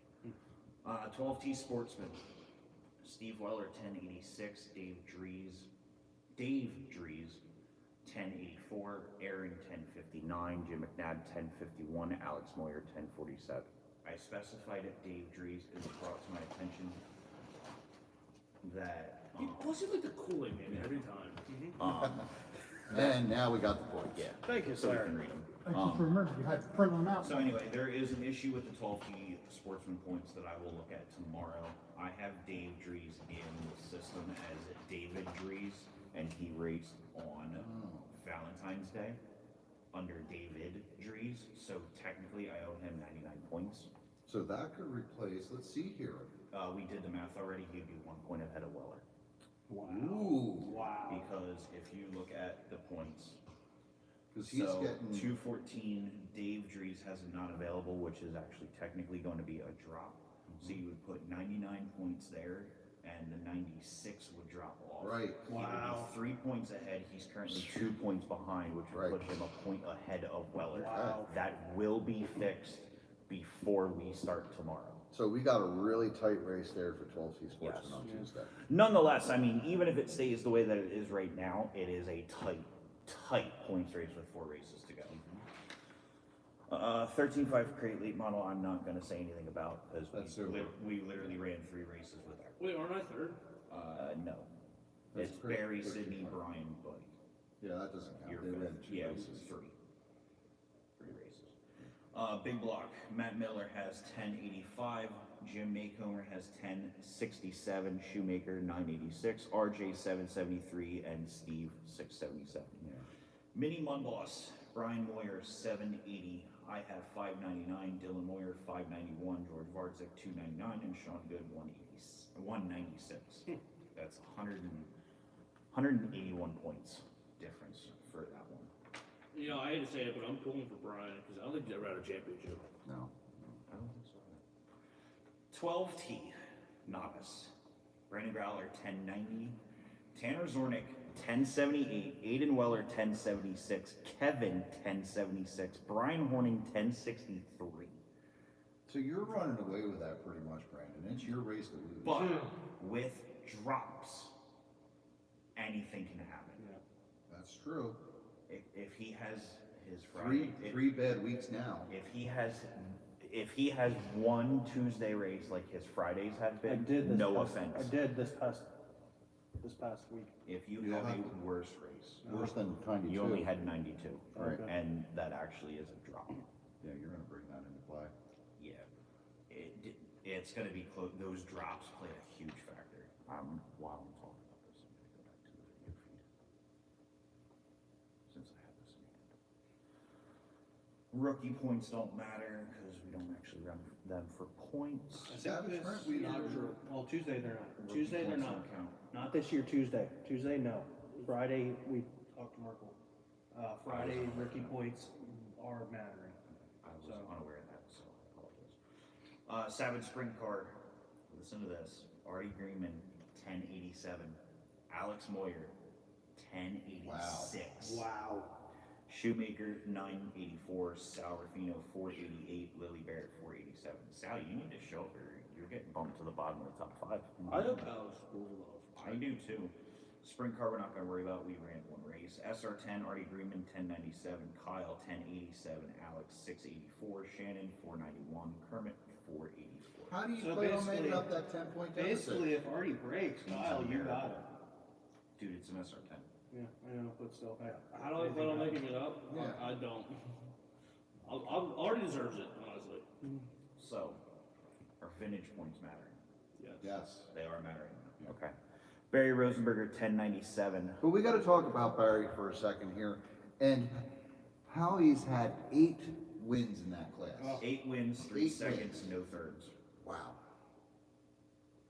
12T Sportsman, Steve Weller 1086, Dave Drees 1084, Aaron 1059, Jim McNabb 1051, Alex Moyer 1047. I specified if Dave Drees is brought to my attention that plus you like the cooling in every time. And now we got the points. yeah, Thank you, so we sir. can read them. I just remembered you had to print them out. So anyway, there is an issue with the 12T Sportsman points that I will look at tomorrow. I have Dave Drees in the system as David Drees, and he raced on Valentine's Day under David Drees. So technically, I owe him 99 points. So that could replace, let's see here. We did the math already. He'd be 1 point ahead of Weller. Wow. Ooh. Wow. Because if you look at the points, Because he's so getting, 214, Dave Drees has a not available, which is actually technically going to be a drop. So you would put 99 points there, and the 96 would drop off. right. He would Wow. be 3 points ahead. He's currently 2 points behind, which would Right. put him a point ahead of Weller. Wow. That will be fixed before we start tomorrow. So we got a really tight race there for 12C Sportsman Yes. on Tuesday. Nonetheless, I mean, even if it stays the way that it is right now, it is a tight points race with 4 races to go. 13.5 crate late model, I'm not going to say anything about because That's we, super. we literally ran 3 races with our. Wait, aren't I third? No. That's It's pretty- Barry, pretty Sydney, good. Brian, Buddy. Yeah, that doesn't count. You're They ran fifth. 2 Yeah, races. 3 races. Big block, Matt Miller has 1085, Jim Maycomer has 1067, Shoemaker 986, RJ 773, and Steve 677. Mini Munboss, Brian Moyer 780, I have 599, Dylan Moyer 591, George Varzik 299, and Sean Good 196. That's 181 points difference for that one. You know, I hate to say it, but I'm pulling for Brian because I don't think he's ever had a championship. No. I don't think so. 12T Novice, Brandon Growler 1090, Tanner Zornick 1078, Aiden Weller 1076, Kevin 1076, Brian Horning 1063. So you're running away with that pretty much, Brandon. It's your race to lose. But with drops, anything can happen. That's true. If he has his Friday, Three bad weeks now. if he has one Tuesday race like his Fridays have I been, did this no past, offense. I did this past week. If you Yeah. have a worse race, Worse than 92. you only had 92, Right. Okay. and that actually is a drop. Yeah, you're gonna bring that into play. Yeah, it's going to be close. Those drops play a huge factor. While I'm talking about this, I'm going to go back to the video feed since I have this in hand. Rookie points don't matter because we don't actually run them for points. That's right, we never- Well, Tuesday they're not. Rookie Tuesday they're points not. don't count. Not this year, Tuesday. Tuesday, no. Friday, we talked to Merkel. Friday, rookie points are mattering. I was So- unaware of that, so I apologize. Savage Sprint Car, listen to this. Artie Greenman, 1087. Alex Moyer, 1086. Wow. Shoemaker 984, Sal Rufino 488, Lily Barrett 487. Sal, you need to show up, or you're getting bumped to the bottom of the top 5. I hope Alex pulls it off. I do too. Sprint car we're not going to worry about. We ran one race. SR10, Artie Greenman 1097, Kyle 1087, Alex 684, Shannon 491, Kermit 484. How do you So plan on making basically- up that 10-point deficit? Basically, if Artie breaks, Kyle, you got it. Dude, it's an SR10. Yeah, I know, but still. How do I plan on making it up? Yeah. I don't. Already deserves it, honestly. So, our vintage points matter. Yes. Yes. They are mattering. Okay. Barry Rosenberger 1097. But we got to talk about Barry for a second here, and how he's had 8 wins in that class. 8 wins, 3 8 seconds, wins. no thirds. Wow.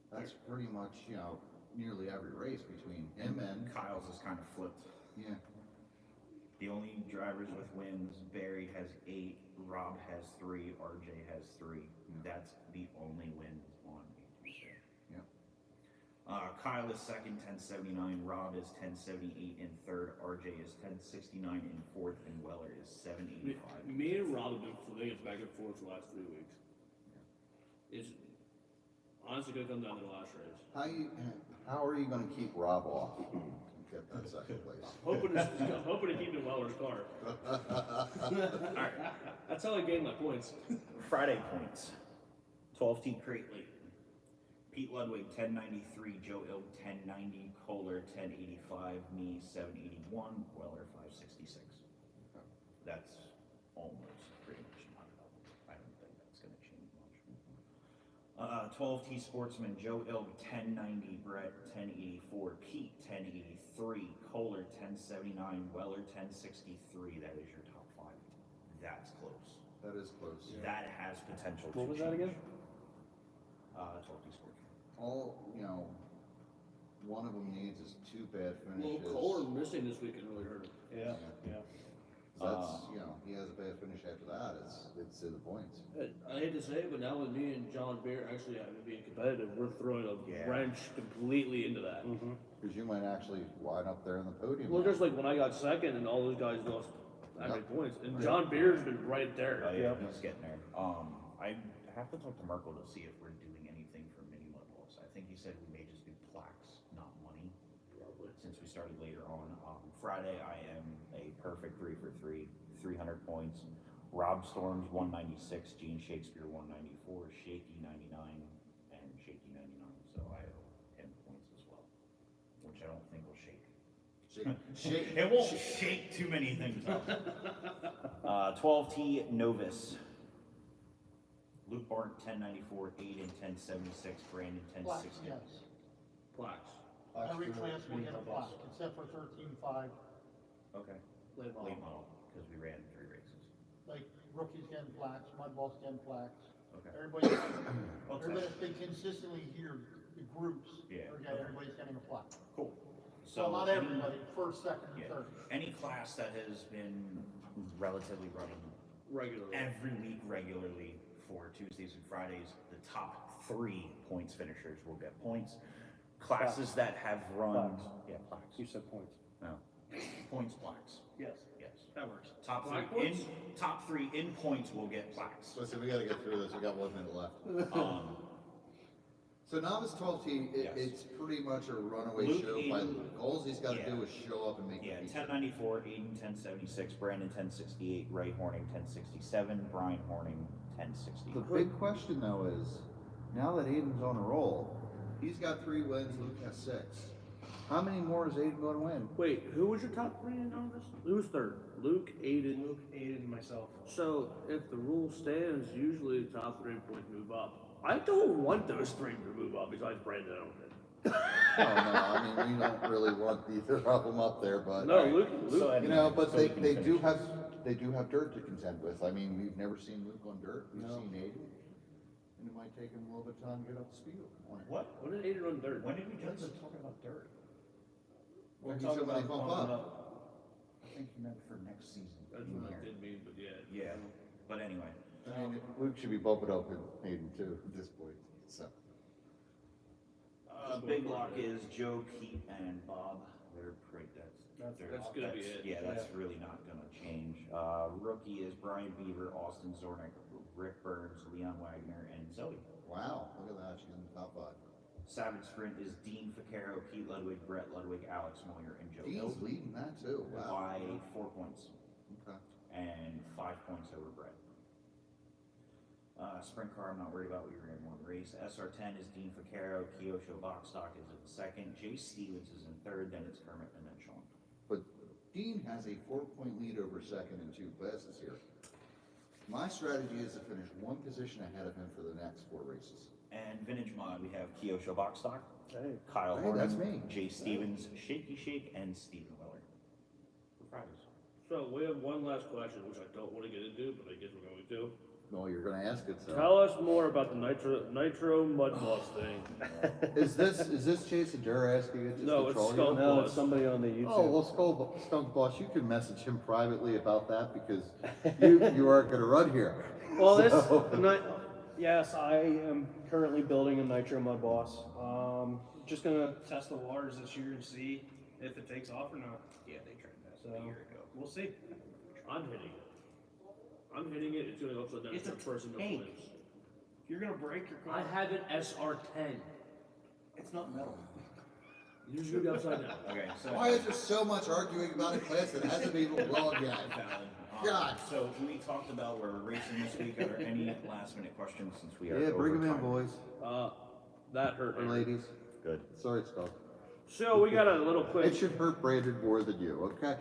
That's pretty much, you know, nearly every race between him and, Kyle's is kind of flipped. yeah. The only drivers with wins, Barry has 8, Rob has 3, RJ has 3. That's the only win on 8%. Yeah. Kyle is second, 1079. Rob is 1078 in third. RJ is 1069 in fourth, and Weller is 785. Me and Rob have been flipping back and forth the last 3 weeks. It's honestly gonna come down to the last race. How are you going to keep Rob off and get that second place? Hoping to keep in Weller's car. Alright, That's how I gain my points. Friday points. 12T Crately. Pete Ludwig, 1093. Joe Ilg, 1090. Kohler, 1085. Me, 781. Weller, 566. That's almost pretty much not at all. I don't think that's going to change much. 12T Sportsman, Joe Ilg, 1090. Brett, 1084. Pete, 1083. Kohler, 1079. Weller, 1063. That is your top 5. That's close. That is close. That has potential to What was that change. again? 12T Sportsman. All, you know, one of them needs is 2 bad Well, finishes. Kohler missing this weekend really hurt him. Yeah, yeah. That's, you know, he has a bad finish after that, it's to the points. I hate to say it, but now with me and John Beer actually having to be competitive, we're throwing a Yeah. wrench completely into that. Because you might actually wind up there in the podium. Well, now. just like when I got second and all those guys lost that many points, and John Beer's been right there. Oh yeah, he's getting there. I have to talk to Merkel to see if we're doing anything for mini mud balls. I think he said we may just do plaques, not money. Probably. Since we started later on. Friday I am a perfect 3 for 3, 300 points. Rob Storms 196, Gene Shakespeare 194, Shaky 99, and Shaky 99. So I owe him points as well, which I don't think will shake. Shake. It won't shake too many things up. 12T Novice. Luke Barton 1094, Aiden 1076, Brandon Plaques, 1060. yes. Plaques. Every class will get a plaque, except for 13.5, Okay. Late model. Late model, because we ran 3 races. like rookies getting plaques, mud balls getting plaques. Okay. Everybody Okay. they consistently hear the groups, Yeah. everybody's getting a plaque. Cool. So not everybody, first, second, and Yeah. third. Any class that has been relatively running Regularly. every week regularly for Tuesdays and Fridays, the top 3 points finishers will get points. Classes that have run, Plaques. yeah, plaques. You said points. No, points, plaques. Yes, Yes. that works. Top Plaque 3 in points? top 3 in points will get plaques. Listen, we gotta get through this, we got 1 minute left. So novice 12T, Yes. it's pretty much a runaway Luke show by Aiden. Luke. All he's gotta Yeah. do is show up and make Yeah, the feature. 1094, Aiden 1076, Brandon 1068, Ray Horning 1067, Brian Horning 1060. The big question though is, now that Aiden's on a roll, he's got 3 wins, Luke has 6. How many more is Aiden gonna win? Wait, who was your top 3 in all this? Who was third? Luke, Aiden. Luke, Aiden, myself. So if the rule stands, usually the top 3 points move up. I don't want those 3 to move up besides Brandon Elton. Oh no, I mean, we don't really want either of them up there, but. No, Luke, So, You know, but so they we can do finish have, this. dirt to contend with. I mean, we've never seen Luke on dirt, we've No. seen Aiden. And it might take him a little bit of time to get up to speed on it. What? when did Aiden run third? When did we just talking about dirt? Well, he said when they bump up. I think you meant for next season. That's what I did mean, but yeah. Yeah, but anyway. I mean, Luke should be bumping up in Aiden too at this point, so. Big block is Joe, Pete, and Bob. They're pretty, That's gonna be it. Yeah, that's really not gonna change. Rookie is Brian Beaver, Austin Zornick, Rick Burns, Leon Wagner, and Zoe. Wow, look at that, she's in the top 5. Savage Sprint is Dean Vaccaro, Pete Ludwig, Brett Ludwig, Alex Moyer, and Joe Dean's Hilton leading that too, wow. by 4 points Okay. and 5 points over Brett. Sprint car, I'm not worried about. We were in one race. SR10 is Dean Vaccaro, Kyosho Boxstock is in second, Jay Stevens is in third, then it's Kermit, and then Sean. But Dean has a 4-point lead over second in 2 classes here. My strategy is to finish 1 position ahead of him for the next 4 races. And Vintage Mod, we have Kyosho Boxstock, Hey. Kyle Hey, Horn, that's me. Jay Stevens, Shaky Shake, and Steven Weller. For Fridays. So we have one last question, which I don't want to get into, but I guess we're going to. No, you're gonna ask it, so. Tell us more about the Nitro Mud Boss thing. Is this Jason Durr asking it just No, to it's troll you? Skunk No, Boss. it's somebody on the YouTube. Oh, well, Skunk Boss, you can message him privately about that because you aren't gonna run here. Well, So- yes, I am currently building a Nitro Mud Boss. Just gonna test the waters this year and see if it takes off or not. Yeah, they tried that So, a year ago. we'll see. I'm hitting it. It's going to go upside down. It's a person no tank. flames. If you're gonna break your car, I have an SR10. it's not metal. You're just going to be upside down. Okay, so. Why is there so much arguing about a class that hasn't even won yet? Valid. God. So we talked about we're racing this week. Are there any last minute questions since we are Yeah, bring them in, over time? boys That hurt. and ladies. Good. Sorry, Skunk. So we got a little It quick. should hurt Brandon more than you, okay?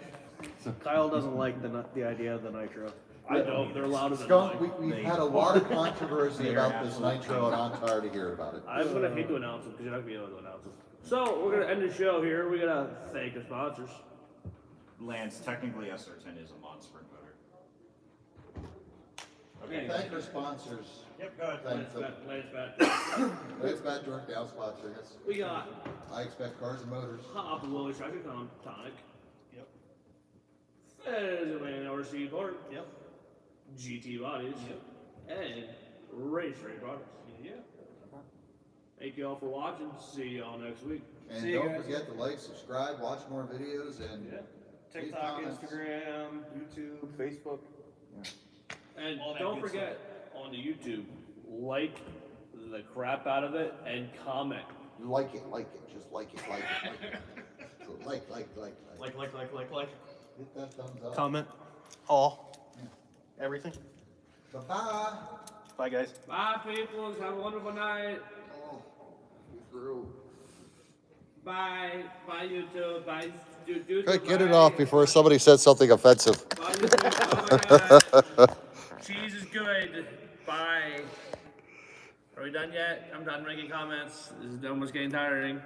Kyle doesn't like the idea of the Nitro. I don't. They're louder than Skunk, mine. we've had a lot of controversy They are about this absolutely Nitro, and I'm tired of hearing about it. I'm gonna hate to announce them because you're not gonna be able to announce them. So we're gonna end the show here. We gotta thank the sponsors. Lance, technically SR10 is a mod sprint motor. Okay. Thank our sponsors. Yep, go ahead. Thank them. Lance Bat. Let's back Dirk now sponsoring us. We got I expect Cars and Motors. Hop and Willie Tractor Tonic. Yep. Pheasantland RC Park. Yep. GT Bodies. Yep. And Race Products. Yeah. Thank you all for watching. See y'all next week. And See you don't guys. forget to like, subscribe, watch more videos, and Yeah. leave TikTok, comments. Instagram, YouTube, Facebook. And All that don't good forget on the YouTube, like the crap out of it and comment. Like it, just like it. So like. Like. Hit that thumbs up. Comment, all, everything. Bye-bye. Bye, guys. Bye, people. Have a wonderful night. Oh, we through. Bye. Bye, YouTube. Bye. YouTube. Okay, get it Bye. off before somebody says something offensive. Bye, YouTube. Oh my God. Cheese is good. Bye. Are we done yet? I'm done making comments. This is almost getting tiring.